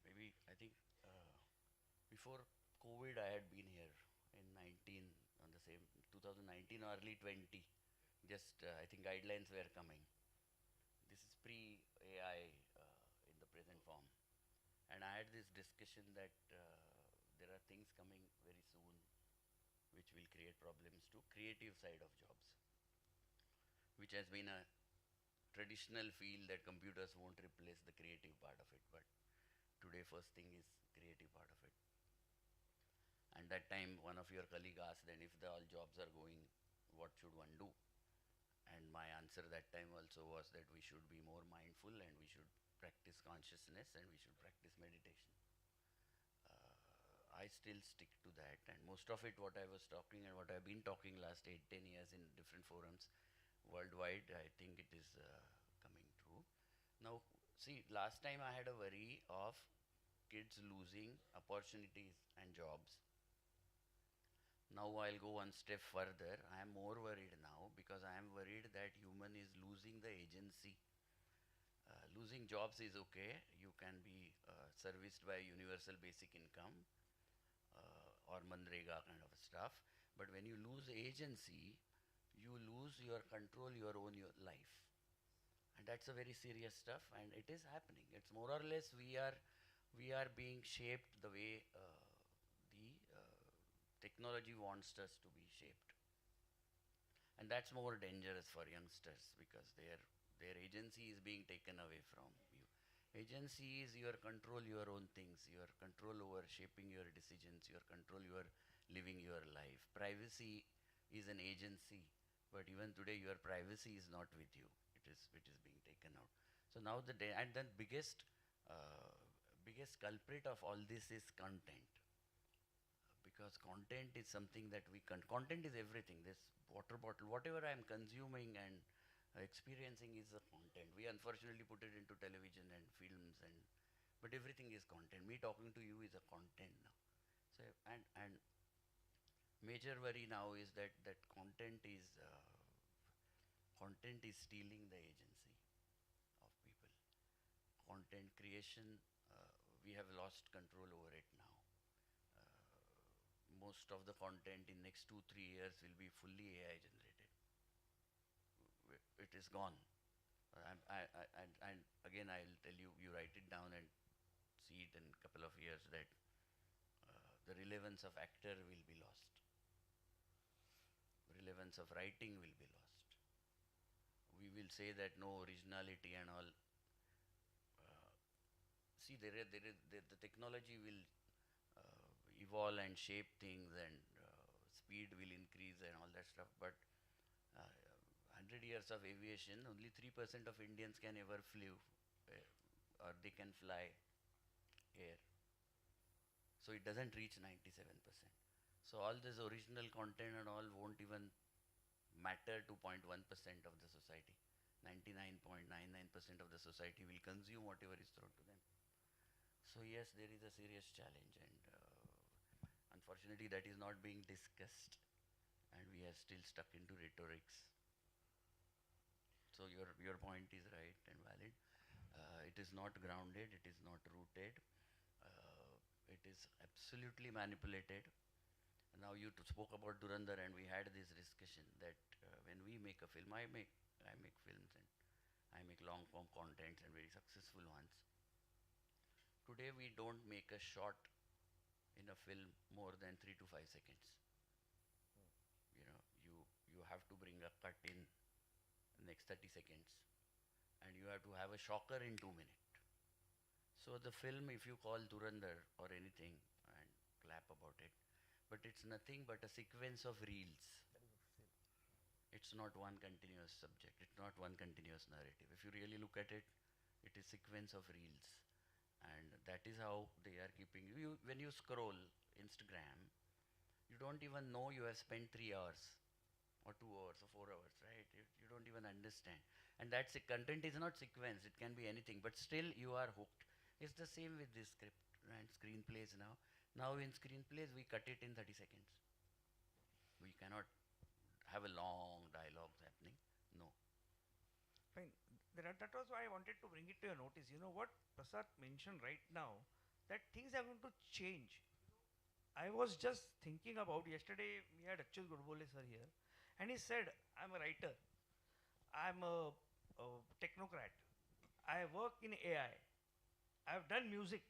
Maybe I think before COVID, I had been here in 19 on the same 2019 or early 20. Just I think guidelines were coming. This is pre-AI in the present form, and I had this discussion that there are things coming very soon which will create problems to creative side of jobs, which has been a traditional field that computers won't replace the creative part of it, but today first thing is creative part of it. And that time one of your colleague asked, then if all jobs are going, what should one do? And my answer that time also was that we should be more mindful and we should practice consciousness and we should practice meditation. I still stick to that, and most of it what I was talking and what I've been talking last 8-10 years in different forums worldwide, I think it is coming true. Now, see, last time I had a worry of kids losing opportunities and jobs. Now I'll go one step further. I am more worried now because I am worried that human is losing the agency. Losing jobs is okay. You can be serviced by universal basic income or Manrega kind of stuff. But when you lose agency, you lose your control, your own your life. And that's a very serious stuff, and it is happening. It's more or less we are being shaped the way the technology wants us to be shaped. And that's more dangerous for youngsters because their agency is being taken away from you. Agency is your control your own things, your control over shaping your decisions, your control your living your life. Privacy is an agency, but even today your privacy is not with you. It is being taken out. So now and then biggest culprit of all this is content, because content is something that content is everything. This water bottle, whatever I am consuming and experiencing is the content. We unfortunately put it into television and films, but everything is content. Me talking to you is a content now. So and major worry now is that content is stealing the agency of people. Content creation, we have lost control over it now. Most of the content in next 2-3 years will be fully AI generated. It is gone. And again, I'll tell you, you write it down and see it in a couple of years that the relevance of actor will be lost. Relevance of writing will be lost. We will say that no originality and all. See, the technology will evolve and shape things, and speed will increase and all that stuff. But 100 years of aviation, only 3% of Indians can ever flew, or they can fly air. So it doesn't reach 97%. So all this original content and all won't even matter to 0.1% of the society. 99.99% of the society will consume whatever is thrown to them. So yes, there is a serious challenge, and unfortunately that is not being discussed, and we are still stuck into rhetorics. So your point is right and valid. It is not grounded, it is not rooted, it is absolutely manipulated. Now you spoke about Durandar, and we had this discussion that when we make a film, I make films and I make long form contents and very successful ones. Today we don't make a shot in a film more than 3 to 5 seconds. You know, you have to bring a cut in next 30 seconds, and you have to have a shocker in 2 minutes. So the film, if you call Durandar or anything and clap about it, but it's nothing but a sequence of reels. It's not one continuous subject. It's not one continuous narrative. If you really look at it, it is sequence of reels. And that is how they are keeping you. When you scroll Instagram, you don't even know you have spent 3 hours or 2 hours or 4 hours, right? You don't even understand. And that's the content is not sequence. It can be anything, but still you are hooked. It's the same with this script and screenplays now. Now in screenplays, we cut it in 30 seconds. We cannot have a long dialogues happening. No. Fine. That was why I wanted to bring it to your notice. You know what Prasad mentioned right now, that things are going to change. I was just thinking about yesterday, we had Achyut Godbole sir here, and he said, I'm a writer, I'm a technocrat, I work in AI, I've done music.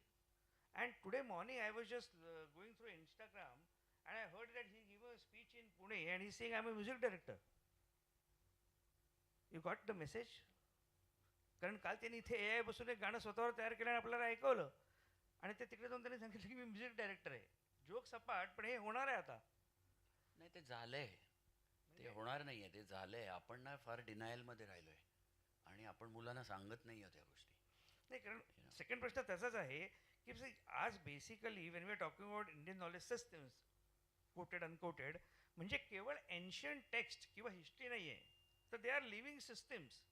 And today morning I was just going through Instagram, and I heard that he gave a speech in Pune, and he's saying, I'm a music director. You got the message? कारण काल त्यांनी इथे AI बसून एक गाणं स्वतःवर तयार केलं आणि आपल्याला ऐकवलं, आणि ते तिकडे जाऊन त्यांनी सांगितलं की मी म्युझिक डायरेक्टर आहे. जोक सपाट, पण हे होणार आहे आता. नाही, ते झालंय. ते होणार नाहीये, ते झालंय. आपण ना फार डिनायलमध्ये राहिलोय आणि आपण मुलांना सांगत नाही आहोत या गोष्टी. नाही, कारण सेकंड प्रश्न तसाच आहे की आज basically when we are talking about Indian knowledge systems, quoted unquoted, म्हणजे केवळ एन्शियंट टेक्स्ट किंवा हिस्ट्री नाही आहे, तर they are living systems.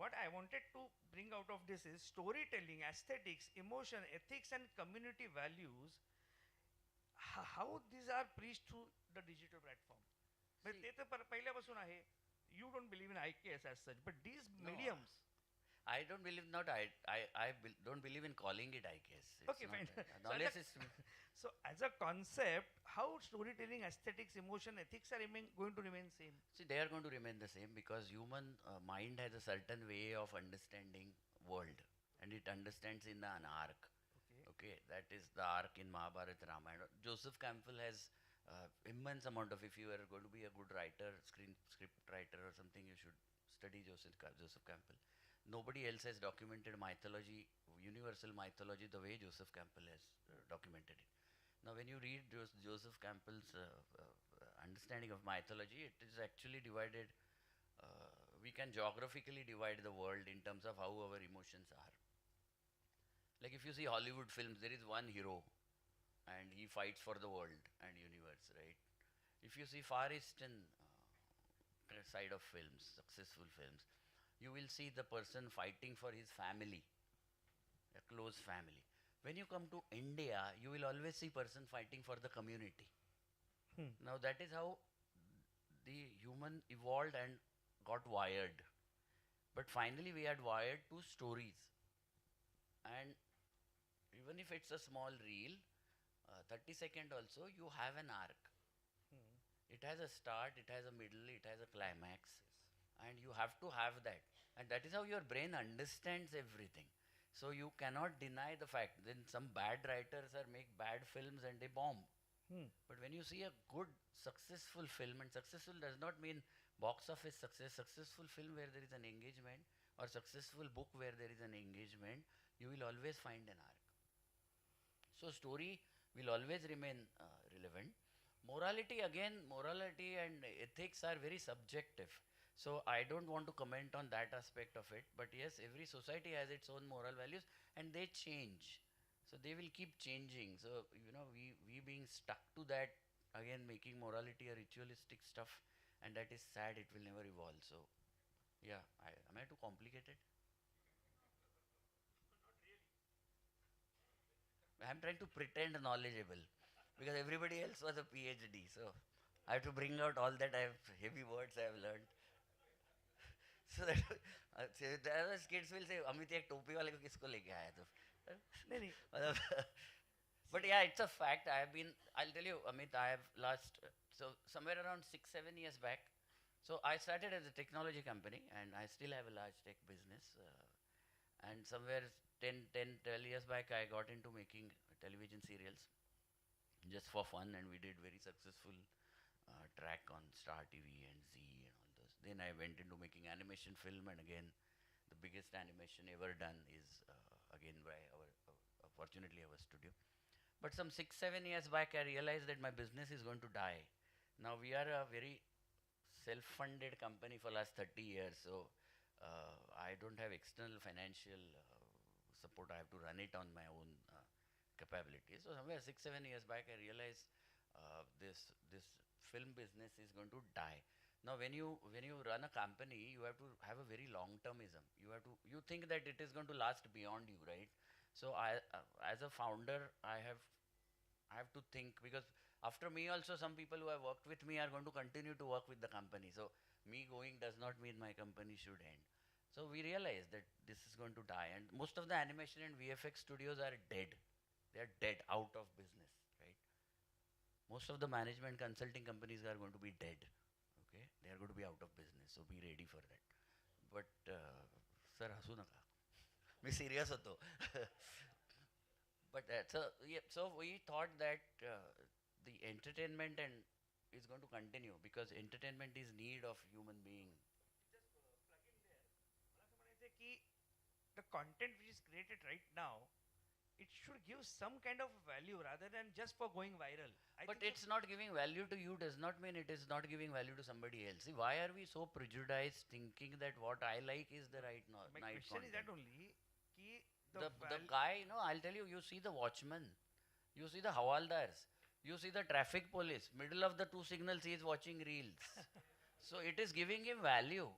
What I wanted to bring out of this is storytelling, aesthetics, emotion, ethics, and community values. How these are preached through the digital platform. But ते तर पहिल्यापासून आहे. You don't believe in IKS as such, but these No, mediums. I don't believe not don't believe in calling it IKS. It's Okay, not fine. a knowledge system. So as a concept, how storytelling, aesthetics, emotion, ethics are going to remain same? See, they are going to remain the same because human mind has a certain way of understanding world, and it understands in an arc. Okay, that is the arc in Mahabharata, Ramayana. Joseph Campbell has immense amount of. If you are going to be a good writer, script writer or something, you should study Joseph Campbell. Nobody else has documented mythology, universal mythology, the way Joseph Campbell has documented it. Now, when you read Joseph Campbell's understanding of mythology, it is actually divided. We can geographically divide the world in terms of how our emotions are. Like if you see Hollywood films, there is one hero and he fights for the world and universe, right? If you see Far Eastern side of films, successful films, you will see the person fighting for his family, a close family. When you come to India, you will always see person fighting for the community. Now that is how the human evolved and got wired. But finally we had wired to stories. And even if it's a small reel, 30-second also, you have an arc. It has a start, it has a middle, it has a climax. And you have to have that. And that is how your brain understands everything. So you cannot deny the fact. Then some bad writers make bad films and they bomb. But when you see a good, successful film, and successful does not mean box office success, successful film where there is an engagement, or successful book where there is an engagement, you will always find an arc. So story will always remain relevant. Morality and ethics are very subjective. So I don't want to comment on that aspect of it. But yes, every society has its own moral values and they change. So they will keep changing. So, we being stuck to that, again making morality a ritualistic stuff, and that is sad, it will never evolve. So, yeah, am I too complicated? I'm trying to pretend knowledgeable because everybody else was a PhD. So I have to bring out all that heavy words I have learned. So that the other kids will say, Amit ek topi wale ko kisko leke aaya tu? But yeah, it's a fact. I'll tell you, Amit, I have so somewhere around 6-7 years back. So I started as a technology company and I still have a large tech business. And somewhere 12 years back, I got into making television serials just for fun, and we did very successful track on Star TV and Z and all those. Then I went into making animation film, and again, the biggest animation ever done is again by fortunately our studio. But some 6-7 years back, I realized that my business is going to die. Now we are a very self-funded company for last 30 years, so I don't have external financial support. I have to run it on my own capabilities. So somewhere 6-7 years back, I realized this film business is going to die. Now when you run a company, you have to have a very long-termism. You think that it is going to last beyond you, right? So I as a founder, I have to think, because after me also some people who have worked with me are going to continue to work with the company. So me going does not mean my company should end. So we realized that this is going to die, and most of the animation and VFX studios are dead. They are dead, out of business, right? Most of the management consulting companies are going to be dead. Okay, they are going to be out of business. So be ready for that. But sir, hasu naka. Me serious hoto. But so we thought that the entertainment and is going to continue because entertainment is need of human being. Just plug in there. मला असं म्हणायचं की the content which is created right now it should give some kind of value rather than just for going viral. I But think it's not giving value to you does not mean it is not giving value to somebody else. See, why are we so prejudiced thinking that what I like is the right my night question is content? that only ki The guy, I'll tell you, you see the watchman, you see the hawaldars, you see the traffic police, middle of the two signals he is watching reels. So it is giving him value.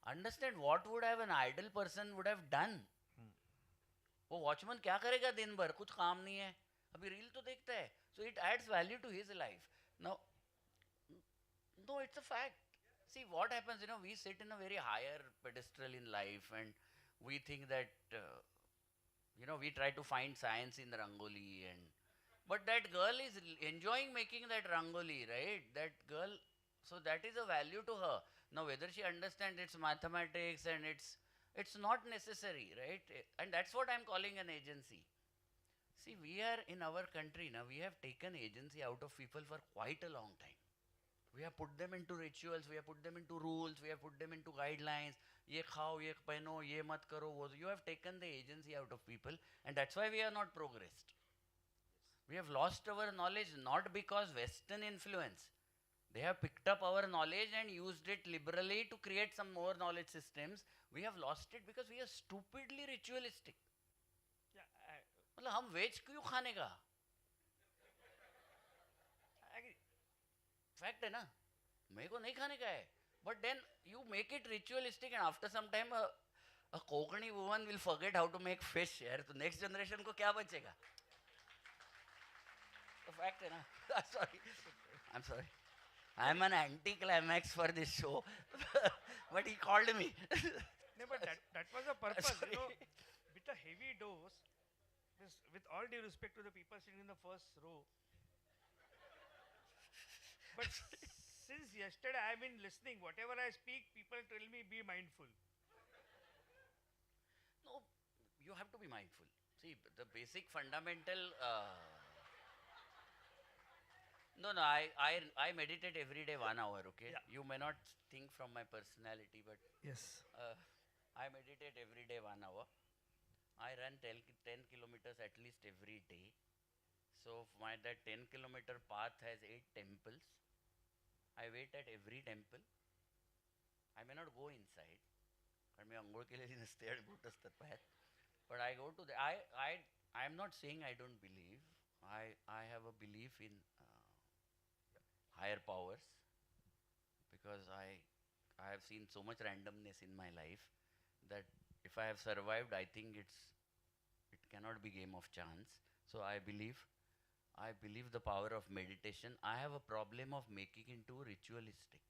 Understand what would have an idle person would have done. वो watchman क्या करेगा दिन भर, कुछ काम नहीं है, अभी रील तो देखता है. So it adds value to his life. Now, no, it's a fact. See what happens, we sit in a very higher pedestal in life and we think that, we try to find science in Rangoli but that girl is enjoying making that Rangoli, right? That girl, so that is a value to her. Now whether she understands its mathematics and it's not necessary, right? And that's what I'm calling an agency. See, we are in our country now, we have taken agency out of people for quite a long time. We have put them into rituals, we have put them into rules, we have put them into guidelines. Ye khao, ye pehno, ye mat karo, you have taken the agency out of people, and that's why we are not progressed. We have lost our knowledge not because Western influence. They have picked up our knowledge and used it liberally to create some more knowledge systems. We have lost it because we are stupidly ritualistic. yeah, मतलब हम veg क्यों खाने का? I agree. Fact है ना, मेरे को नहीं खाने का है. But then you make it ritualistic and after some time a Konkani woman will forget how to make fish. यार तो next generation को क्या बचेगा? तो फैक्ट है ना. Sorry, I'm sorry. I'm an anti-climax for this show, but he called me. No, but that was the purpose. With a heavy dose, with all due respect to the people sitting in the first row, but since yesterday I have been listening. Whatever I speak, people tell me be mindful. No, you have to be mindful. See, the basic fundamental. No, I meditate every day 1 hour, okay? Yeah. You may not think from my personality, but Yes. I meditate every day 1 hour. I run 10 kilometers at least every day. So that 10-kilometer path has 8 temples. I wait at every temple. I may not go inside. कारण मैं अंघोळ केलेली नसते आणि boat असतात पायात. But I go to the I am not saying I don't believe. I have a belief in higher powers because I have seen so much randomness in my life that if I have survived, I think it cannot be game of chance. So I believe the power of meditation. I have a problem of making into ritualistic.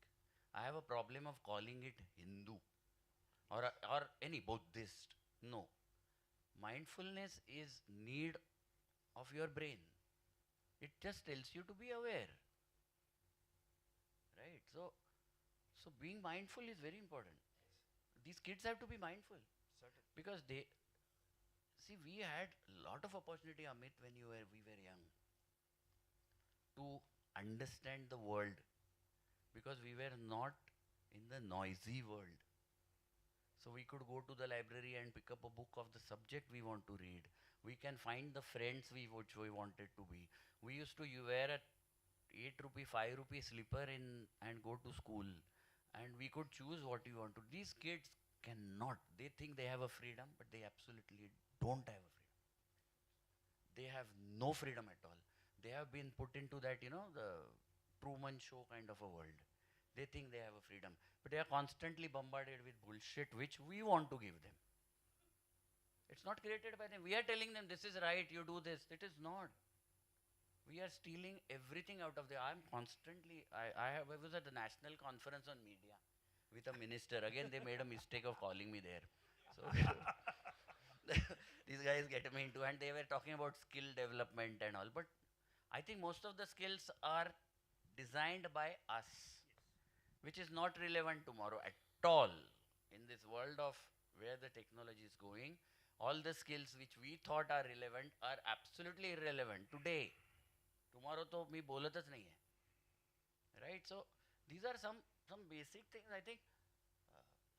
I have a problem of calling it Hindu or any Buddhist. No. Mindfulness is need of your brain. It just tells you to be aware. Right? So being mindful is very important. These kids have to be mindful. Certainly. Because we had a lot of opportunity, Amit, when we were young, to understand the world, because we were not in the noisy world. So we could go to the library and pick up a book of the subject we want to read. We can find the friends which we wanted to be. We used to wear a 8 rupee, 5 rupee slipper and go to school. And we could choose what we want to. These kids cannot. They think they have a freedom, but they absolutely don't have a freedom. They have no freedom at all. They have been put into that, the Truman Show kind of a world. They think they have a freedom. But they are constantly bombarded with bullshit which we want to give them. It's not created by them. We are telling them this is right, you do this. It is not. We are stealing everything out of there. I was at the national conference on media with a minister. Again, they made a mistake of calling me there. So these guys get me into, and they were talking about skill development and all. But I think most of the skills are designed by us, which is not relevant tomorrow at all. In this world of where the technology is going, all the skills which we thought are relevant are absolutely irrelevant today. Tomorrow to me bolatच nahi hai. Right? So these are some basic things. I think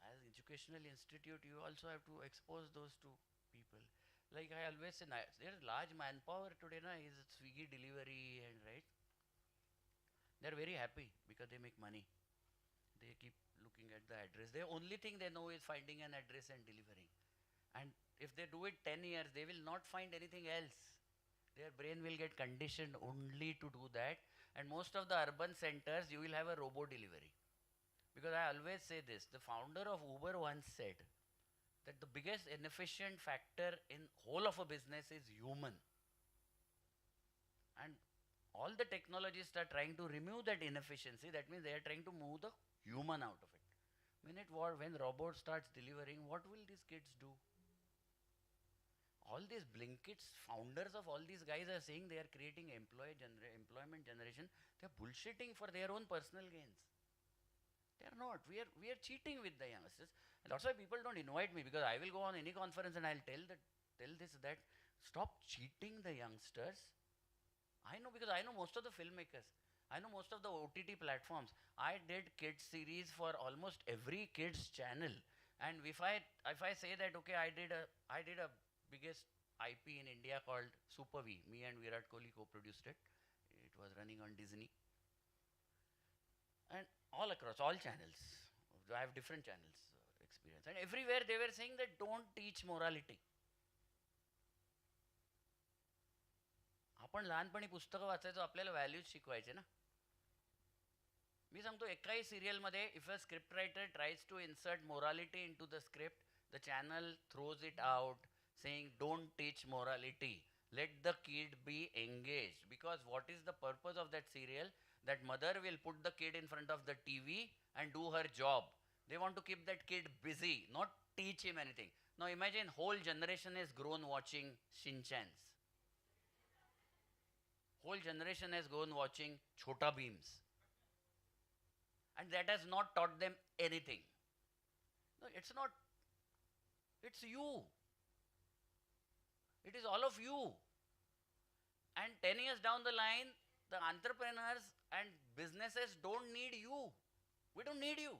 as educational institute, you also have to expose those to people. Like I always say, there's large manpower today, na, is Swiggy delivery and right. They're very happy because they make money. They keep looking at the address. The only thing they know is finding an address and delivering. And if they do it 10 years, they will not find anything else. Their brain will get conditioned only to do that. And most of the urban centers, you will have a robo delivery. Because I always say this, the founder of Uber once said that the biggest inefficient factor in whole of a business is human. And all the technologists are trying to remove that inefficiency. That means they are trying to move the human out of it. When robot starts delivering, what will these kids do? All these Blinkits, founders of all these guys are saying they are creating employment generation. They are bullshitting for their own personal gains. They are not. We are cheating with the youngsters. And that's why people don't invite me, because I will go on any conference and I'll tell that stop cheating the youngsters. I know, because I know most of the filmmakers. I know most of the OTT platforms. I did kids series for almost every kids channel. And if I say that okay, I did a biggest IP in India called Super V. Me and Virat Kohli co-produced it. It was running on Disney. And all across, all channels. I have different channels experience. And everywhere they were saying that don't teach morality. आपण लहानपणी पुस्तकं वाचायचो, आपल्याला values शिकवायचे ना. मी सांगतो एकाही सिरियलमध्ये if a script writer tries to insert morality into the script, the channel throws it out saying don't teach morality, let the kid be engaged, because what is the purpose of that serial? That mother will put the kid in front of the TV and do her job. They want to keep that kid busy, not teach him anything. Now imagine whole generation has grown watching Shin-chans. Whole generation has grown watching Chota Beams. And that has not taught them anything. No, it's not. It's you. It is all of you. And 10 years down the line, the entrepreneurs and businesses don't need you. We don't need you.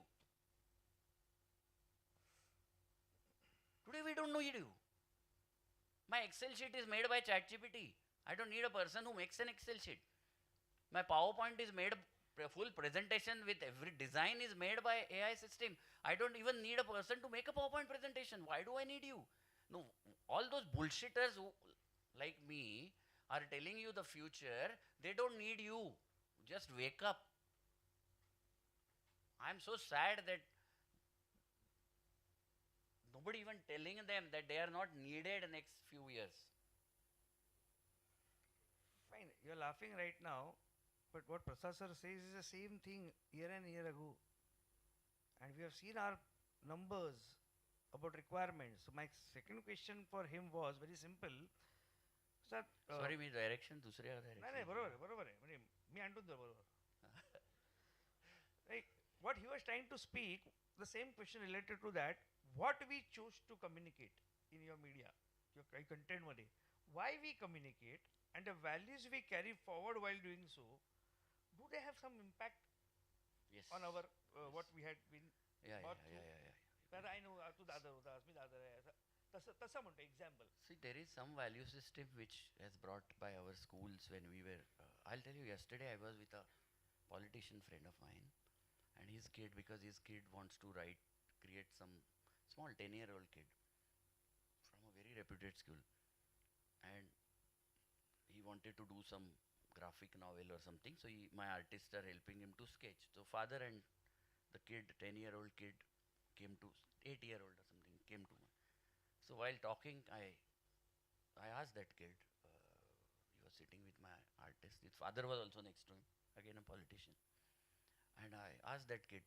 Today we don't need you. My Excel sheet is made by ChatGPT. I don't need a person who makes an Excel sheet. My PowerPoint is made, full presentation with every design is made by AI system. I don't even need a person to make a PowerPoint presentation. Why do I need you? No, all those bullshitters who, like me, are telling you the future, they don't need you. Just wake up. I'm so sad that nobody even telling them that they are not needed next few years. Fine, you're laughing right now, but what Prasad sir says is the same thing year and year ago. And we have seen our numbers about requirements. So my second question for him was very simple. Sir, Sorry, me direction दुसऱ्या direction. नाही बरोबर आहे म्हणजे मी आणतो ते बरोबर. Right, what he was trying to speak, the same question related to that, what we choose to communicate in your media, your content मध्ये, why we communicate, and the values we carry forward while doing so, do they have some impact Yes. on our what we had been Yeah. तर I know तू दादर होतास मी दादर आहे तसं म्हणतो example. See, there is some value system which has brought by our schools when we were. I'll tell you, yesterday I was with a politician friend of mine, and his kid, because his kid wants to create some small 10-year-old kid from a very reputed school, and he wanted to do some graphic novel or something. So my artists are helping him to sketch. So father and the kid, 10-year-old kid, came to 8-year-old or something, came to me. So while talking, I asked that kid, he was sitting with my artist, his father was also next to him, again a politician. And I asked that kid,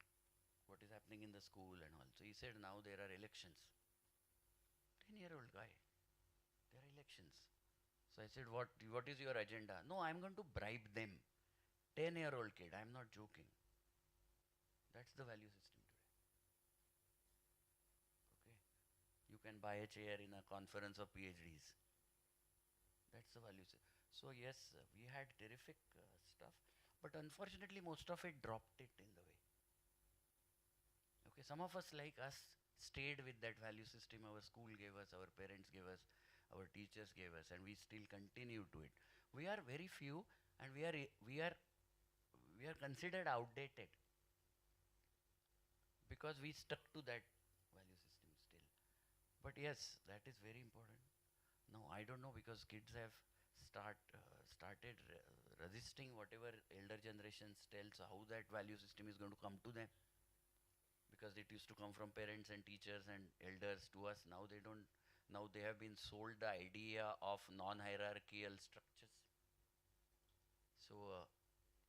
what is happening in the school and all. So he said, now there are elections. 10-year-old guy, there are elections. So I said, what is your agenda? No, I'm going to bribe them. 10-year-old kid, I'm not joking. That's the value system today. Okay. You can buy a chair in a conference of PhDs. That's the value system. So yes, we had terrific stuff, but unfortunately most of it dropped it in the way. Okay, some of us like us stayed with that value system our school gave us, our parents gave us, our teachers gave us, and we still continue to it. We are very few, and we are considered outdated because we stuck to that value system still. But yes, that is very important. Now I don't know, because kids have started resisting whatever elder generations tells how that value system is going to come to them, because it used to come from parents and teachers and elders to us. Now they don't. Now they have been sold the idea of non-hierarchical structures. So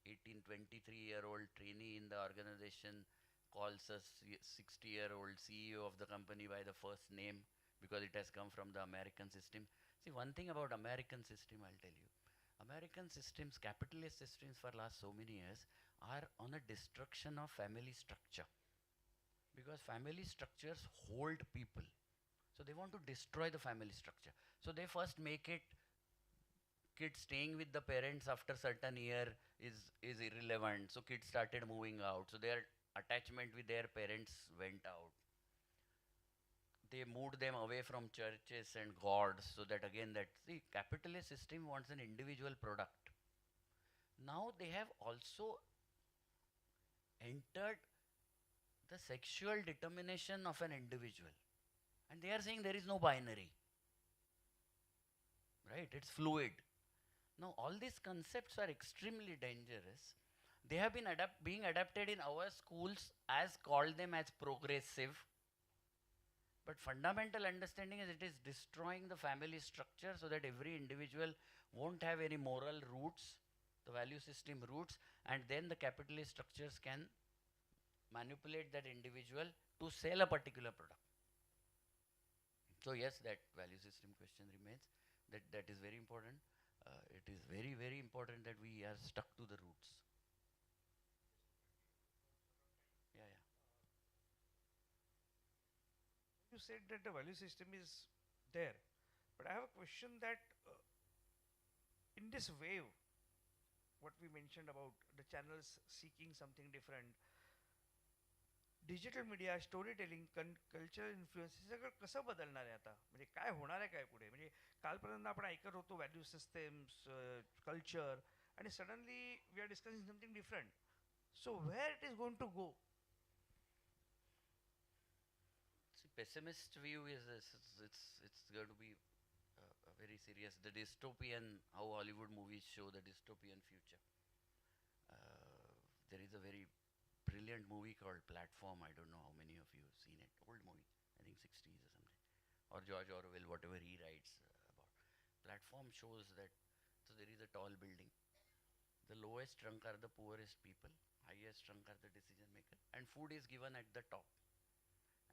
18, 23-year-old trainee in the organization calls us 60-year-old CEO of the company by the first name, because it has come from the American system. See, one thing about American system, I'll tell you. American systems, capitalist systems for last so many years, are on a destruction of family structure. Because family structures hold people. So they want to destroy the family structure. So they first make it kids staying with the parents after certain year is irrelevant. So kids started moving out. So their attachment with their parents went out. They moved them away from churches and gods, so that again, that the capitalist system wants an individual product. Now they have also entered the sexual determination of an individual, and they are saying there is no binary, right? It's fluid. Now all these concepts are extremely dangerous. They have been being adapted in our schools as called them as progressive. But fundamental understanding is it is destroying the family structure, so that every individual won't have any moral roots, the value system roots, and then the capitalist structures can manipulate that individual to sell a particular product. So yes, that value system question remains. That is very important. It is very, very important that we are stuck to the roots. Yeah, yeah. You said that the value system is there, but I have a question that in this wave, what we mentioned about the channels seeking something different, digital media storytelling cultural influence हे सगळं कसं बदलणार आहे आता, म्हणजे काय होणार आहे काय पुढे, म्हणजे कालपर्यंत आपण ऐकत होतो व्हॅल्यू सिस्टम्स कल्चर, आणि suddenly we are discussing something different. So where it is going to go? See, pessimist view is this, it's going to be a very serious, the dystopian, how Hollywood movies show the dystopian future. There is a very brilliant movie called Platform. I don't know how many of you have seen it. Old movie, I think 60s or something. Or George Orwell, whatever he writes about. Platform shows that, so there is a tall building. The lowest rung are the poorest people, highest rung are the decision maker, and food is given at the top.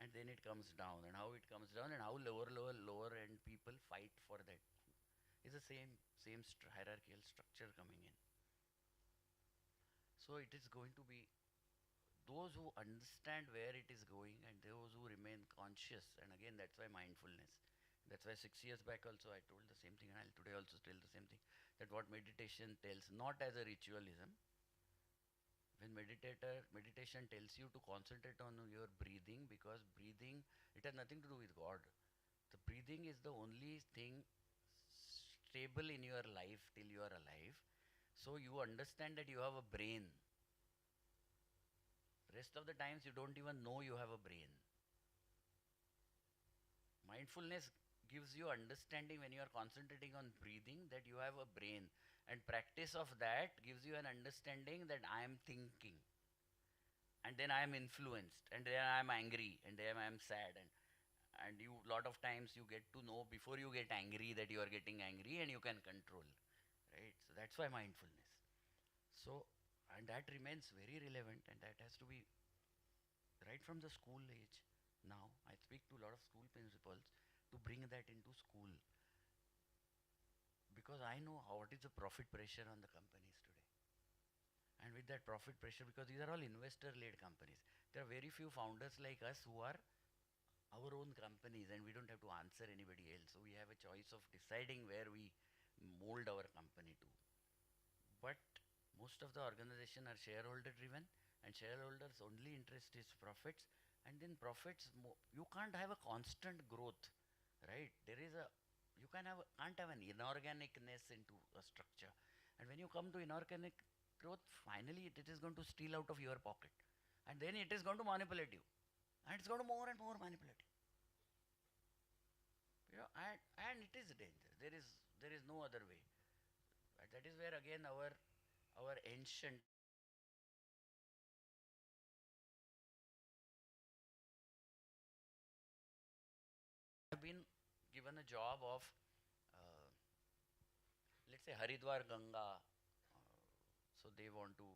And then it comes down, and how it comes down, and how lower end people fight for that. Is the same hierarchical structure coming in. So it is going to be those who understand where it is going, and those who remain conscious. And again, that's why mindfulness. That's why 6 years back also I told the same thing, and I'll today also tell the same thing, that what meditation tells, not as a ritualism. When meditation tells you to concentrate on your breathing, because breathing, it has nothing to do with God. The breathing is the only thing stable in your life till you are alive. So you understand that you have a brain. Rest of the times you don't even know you have a brain. Mindfulness gives you understanding when you are concentrating on breathing that you have a brain, and practice of that gives you an understanding that I am thinking, and then I am influenced, and then I am angry, and then I am sad, and you lot of times you get to know before you get angry that you are getting angry, and you can control, right? So that's why mindfulness. So, and that remains very relevant, and that has to be right from the school age. Now I speak to a lot of school principals to bring that into school, because I know what is the profit pressure on the companies today. And with that profit pressure, because these are all investor-led companies, there are very few founders like us who are our own companies, and we don't have to answer anybody else. So we have a choice of deciding where we mold our company to. But most of the organization are shareholder driven, and shareholders only interest is profits, and then profits, you can't have a constant growth, right? There is a, you can't have an inorganicness into a structure. And when you come to inorganic growth, finally it is going to steal out of your pocket. And then it is going to manipulate you. And it's going to more and more manipulate you. And it is danger. There is no other way. That is where again our ancient have been given a job of uh, let's say Haridwar Ganga. So they want to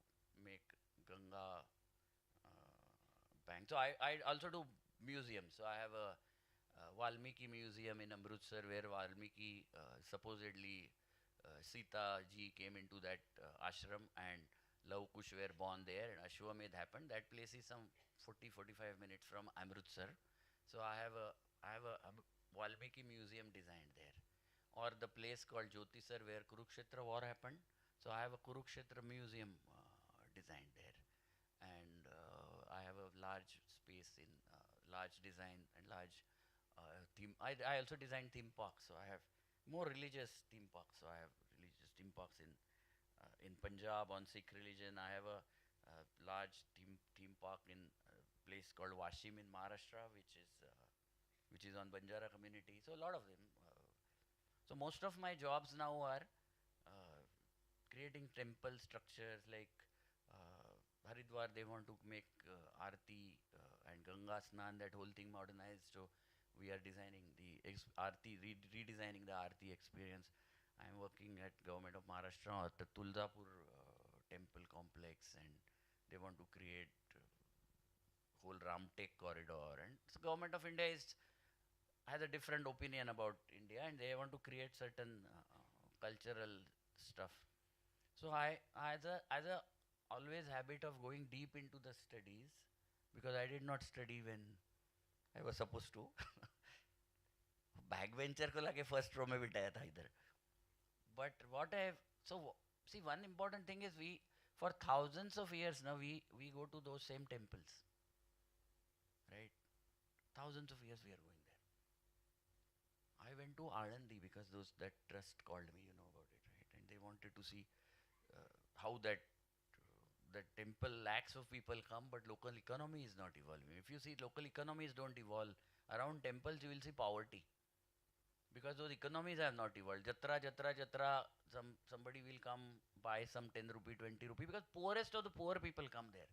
make Ganga bank. So I also do museums. So I have a Valmiki museum in Amritsar where Valmiki supposedly Sita ji came into that ashram and Love Kush were born there and Ashwamedh happened. That place is some 40-45 minutes from Amritsar. So I have a Valmiki museum designed there. Or the place called Jyotisar where Kurukshetra war happened. So I have a Kurukshetra museum designed there. And I have a large space in large design and large theme. I also design theme parks. So I have more religious theme parks. So I have religious theme parks in Punjab on Sikh religion. I have a large theme park in a place called Washim in Maharashtra, which is on Banjara community. So a lot of them. So most of my jobs now are uh, creating temple structures like Haridwar. They want to make Aarti and Ganga Snan, that whole thing modernized. So we are designing the Aarti, redesigning the Aarti experience. I am working at Government of Maharashtra at the Tuldapur temple complex, and they want to create whole Ramtek corridor. And so Government of India has a different opinion about India, and they want to create certain cultural stuff. So I as a always habit of going deep into the studies, because I did not study when I was supposed to. Backbencher को लाके first row में बिठाया था इधर. But what I have, so see, one important thing is we for thousands of years now we go to those same temples, right? Thousands of years we are going there. I went to Alandi because that trust called me, you know about it, right? And they wanted to see how that temple, lakhs of people come, but local economy is not evolving. If you see local economies don't evolve around temples, you will see poverty because those economies have not evolved. Jatra, somebody will come buy some 10 rupee, 20 rupee, because poorest of the poor people come there.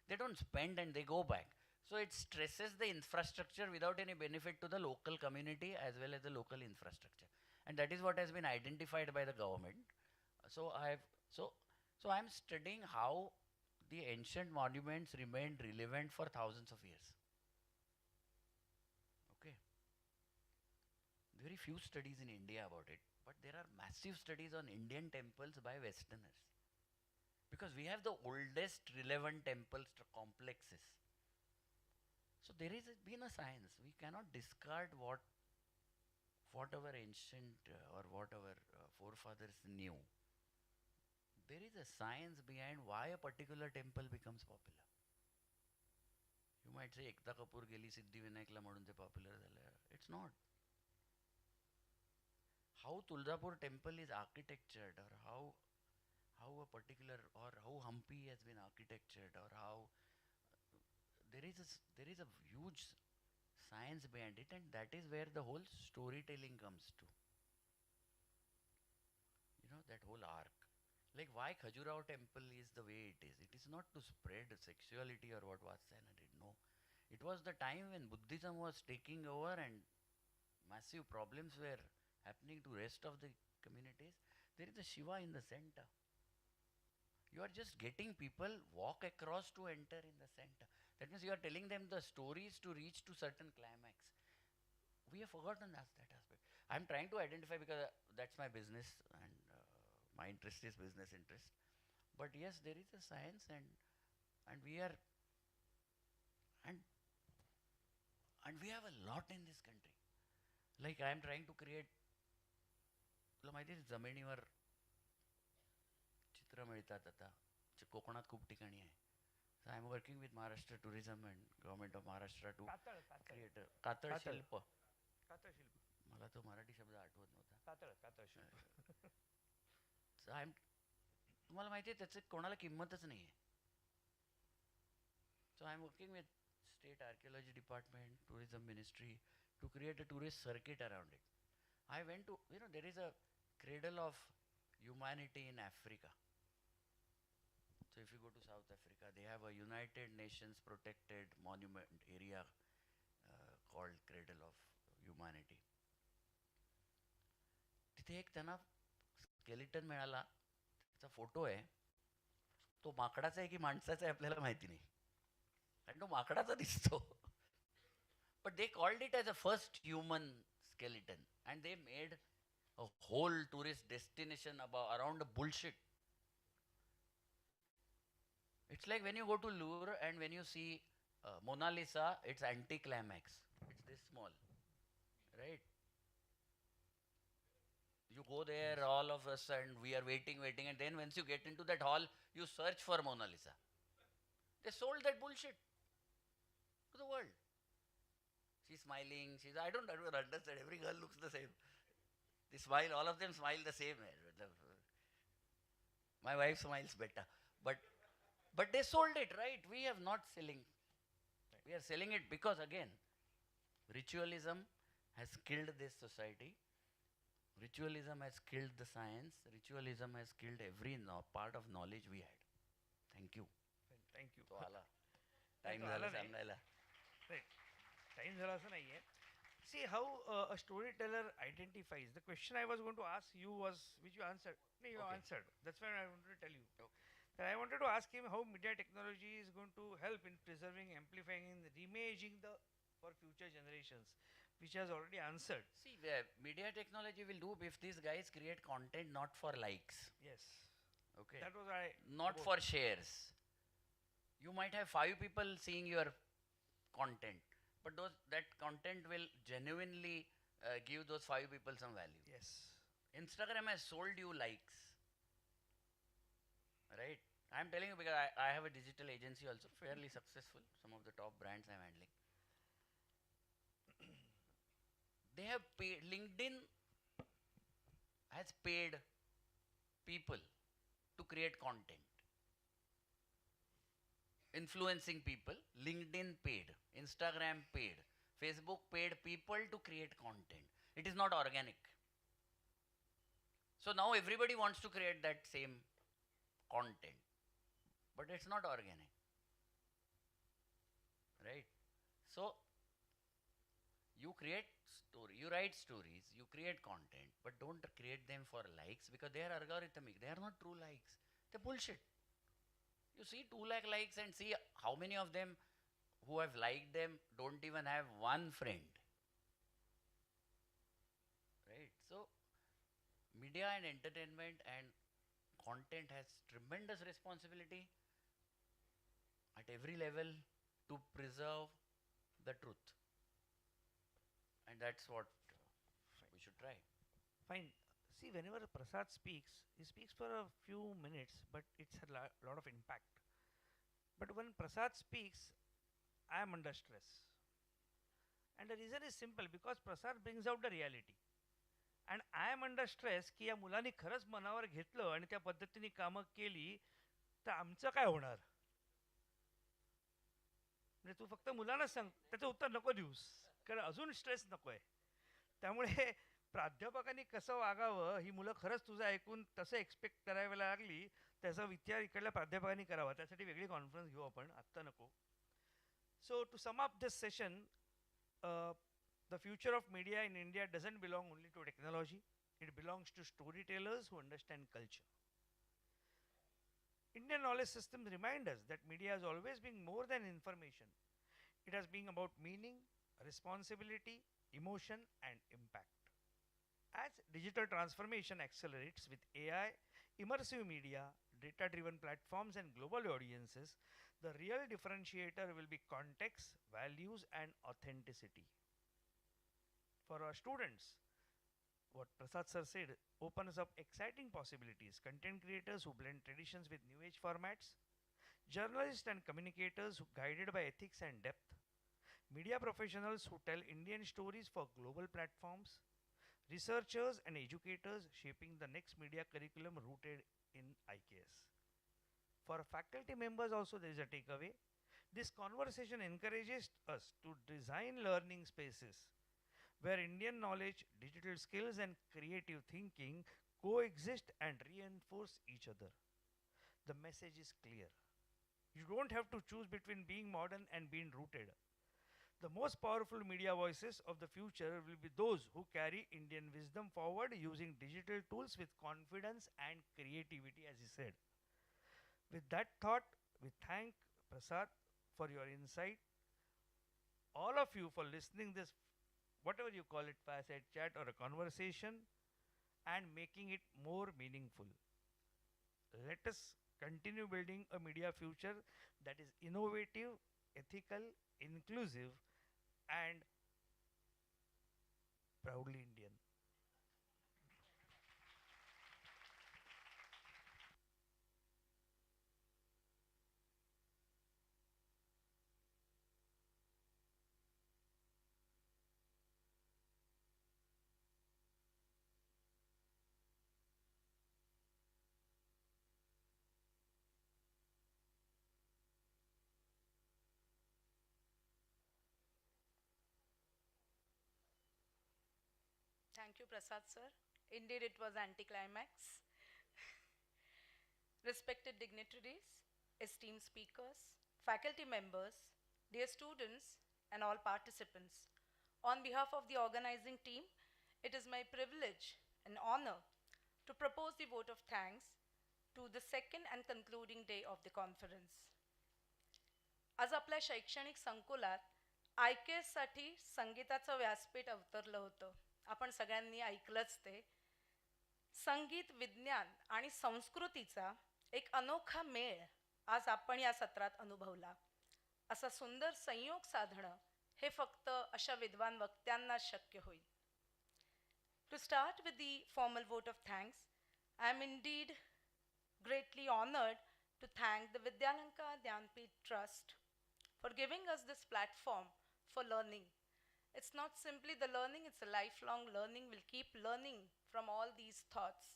They don't spend and they go back. So it stresses the infrastructure without any benefit to the local community as well as the local infrastructure. And that is what has been identified by the government. So so I'm studying how the ancient monuments remained relevant for thousands of years. Okay. Very few studies in India about it, but there are massive studies on Indian temples by Westerners. Because we have the oldest relevant temple complexes. So there is been a science. We cannot discard what our ancient or what our forefathers knew. There is a science behind why a particular temple becomes popular. You might say Ekta Kapoor गेली सिद्धिविनायकला म्हणून ते popular झालं. It's not. How Tuldapur temple is architectured, or how a particular, or how Hampi has been architectured, or how there is a huge science behind it, and that is where the whole storytelling comes to. You know, that whole arc. Like why Khajuraho temple is the way it is. It is not to spread sexuality or what Vatsayana did. No. It was the time when Buddhism was taking over and massive problems were happening to rest of the communities. There is a Shiva in the center. You are just getting people walk across to enter in the center. That means you are telling them the stories to reach to certain climax. We have forgotten that aspect. I'm trying to identify because that's my business, and my interest is business interest. But yes, there is a science, and we are and we have a lot in this country. Like I am trying to create, तुला माहिती आहे जमिनीवर चित्र मिळतात आता कोकणात खूप ठिकाणी आहे. So I am working with Maharashtra Tourism and Government of Maharashtra to create a कातळ शिल्प. मला मला तो मराठी शब्द आठवत नव्हता. कातळ शिंप. तुम्हाला माहिती आहे त्याचं कोणाला किंमतच नाही आहे. So I'm working with State Archaeology Department, Tourism Ministry to create a tourist circuit around it. I went to, there is a cradle of humanity in Africa. So if you go to South Africa, they have a United Nations protected monument area called Cradle of Humanity. तिथे एक त्यांना skeleton मिळाला, त्याचा photo आहे. तो माकडाचा आहे की माणसाचा आहे आपल्याला माहिती नाही, कारण तो माकडाचा दिसतो. But they called it as a first human skeleton and they made a whole tourist destination around a bullshit. It's like when you go to Louvre and when you see Mona Lisa, it's anticlimax. It's this small, right? You go there, all of us, and we are waiting, and then once you get into that hall, you search for Mona Lisa. They sold that bullshit to the world. She's smiling. I don't understand. Every girl looks the same. They smile. All of them smile the same. My wife smiles better. But they sold it, right? We have not selling. We are selling it because, again, ritualism has killed this society. Ritualism has killed the science. Ritualism has killed every part of knowledge we had. Thank you. Thank you. तो आला. Time झाला सांगायला. Right. Time झाला असं नाहीये. See how a storyteller identifies. The question I was going to ask you was, which you answered. No, you Okay. answered. That's why I wanted to tell you. Okay. That I wanted to ask him how media technology is going to help in preserving, amplifying, and reimaging for future generations, which has already answered. See, media technology will do if these guys create content not for likes. Yes. Okay. That was Not for shares. You might have 5 people seeing your content, but that content will genuinely give those 5 people some value. Yes. Instagram has sold you likes. Right? I'm telling you because I have a digital agency also, fairly successful. Some of the top brands I'm handling. They have paid, LinkedIn has paid people to create content. Influencing people, LinkedIn paid, Instagram paid, Facebook paid people to create content. It is not organic. So now everybody wants to create that same content, but it's not organic, right? So you create you write stories, you create content, but don't create them for likes because they are algorithmic. They are not true likes. They're bullshit. You see 2 lakh likes and see how many of them who have liked them don't even have one friend, right? So media and entertainment and content has tremendous responsibility at every level to preserve the truth. And that's what we should try. Fine. See, whenever Prasad speaks, he speaks for a few minutes, but it's a lot of impact. But when Prasad speaks, I am under stress. And the reason is simple, because Prasad brings out the reality. And I am under stress की या मुलांनी खरंच मनावर घेतलं आणि त्या पद्धतीने कामं केली तर आमचं काय होणार. म्हणजे तू फक्त मुलांना सांग, त्याचं उत्तर नको देऊस, कारण अजून स्ट्रेस नको आहे. त्यामुळे प्राध्यापकांनी कसं वागावं ही मुलं खरंच तुझं ऐकून तसं एक्सपेक्ट करायला लागली, त्याचा विचार इकडल्या प्राध्यापकांनी करावा. त्यासाठी वेगळी कॉन्फरन्स घेऊ आपण, आत्ता नको. So to sum up this session, the future of media in India doesn't belong only to technology, it belongs to storytellers who understand culture. Indian knowledge systems remind us that media has always been more than information. It has been about meaning, responsibility, emotion, and impact. As digital transformation accelerates with AI, immersive media, data-driven platforms, and global audiences, the real differentiator will be context, values, and authenticity. For our students, what Prasad sir said opens up exciting possibilities. Content creators who blend traditions with new age formats, journalists and communicators who guided by ethics and depth, media professionals who tell Indian stories for global platforms, researchers and educators shaping the next media curriculum rooted in IKS. For faculty members also there is a takeaway. This conversation encourages us to design learning spaces where Indian knowledge, digital skills and creative thinking coexist and reinforce each other. The message is clear. You don't have to choose between being modern and being rooted. The most powerful media voices of the future will be those who carry Indian wisdom forward using digital tools with confidence and creativity, as he said. With that thought, we thank Prasad for your insight, all of you for listening this, whatever you call it, fireside chat or a conversation, and making it more meaningful. Let us continue building a media future that is innovative, ethical, inclusive, and proudly Indian. Thank you, Prasad sir. Indeed, it was anticlimax. Respected dignitaries, esteemed speakers, faculty members, dear students, and all participants. On behalf of the organizing team, it is my privilege and honor to propose the vote of thanks to the second and concluding day of the conference. आज आपल्या शैक्षणिक संकुलात IKS साठी संगीताचं व्यासपीठ अवतरलं होतं. आपण सगळ्यांनी ऐकलंच ते. संगीत, विज्ञान आणि संस्कृतीचा एक अनोखा मेळ आज आपण या सत्रात अनुभवला. असा सुंदर संयोग साधणं हे फक्त अशा विद्वान वक्त्यांना शक्य होईल. To start with the formal vote of thanks, I am indeed greatly honored to thank the Vidyalankar Dnyanapeeth Trust for giving us this platform for learning. It's not simply the learning, it's a lifelong learning. We'll keep learning from all these thoughts.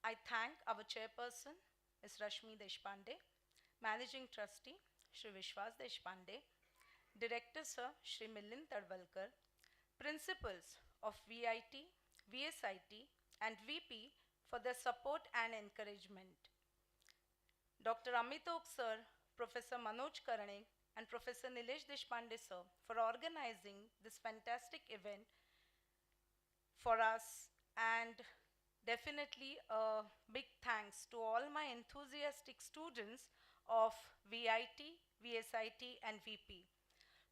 I thank our chairperson, Ms. Rashmi Deshpande, managing trustee, Shri Vishwas Deshpande, director, Sir, Shri Milind Tadvalkar, principals of VIT, VSIT, and VP for their support and encouragement. Dr. Amitok Sir, Professor Manoj Karane, and Professor Nilesh Deshpande Sir for organizing this fantastic event for us, and definitely a big thanks to all my enthusiastic students of VIT, VSIT, and VP.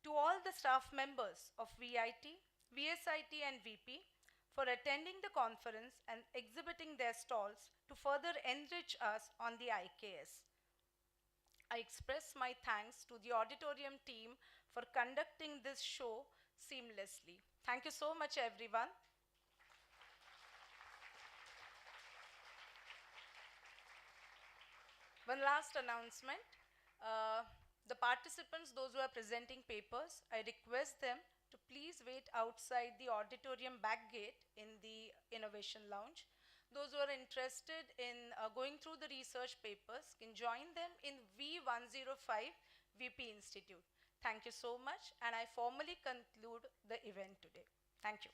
To all the staff members of VIT, VSIT, and VP for attending the conference and exhibiting their stalls to further enrich us on the IKS. I express my thanks to the auditorium team for conducting this show seamlessly. Thank you so much, everyone. One last announcement. The participants, those who are presenting papers, I request them to please wait outside the auditorium back gate in the Innovation Lounge. Those who are interested in going through the research papers can join them in V105 VP Institute. Thank you so much, and I formally conclude the event today. Thank you.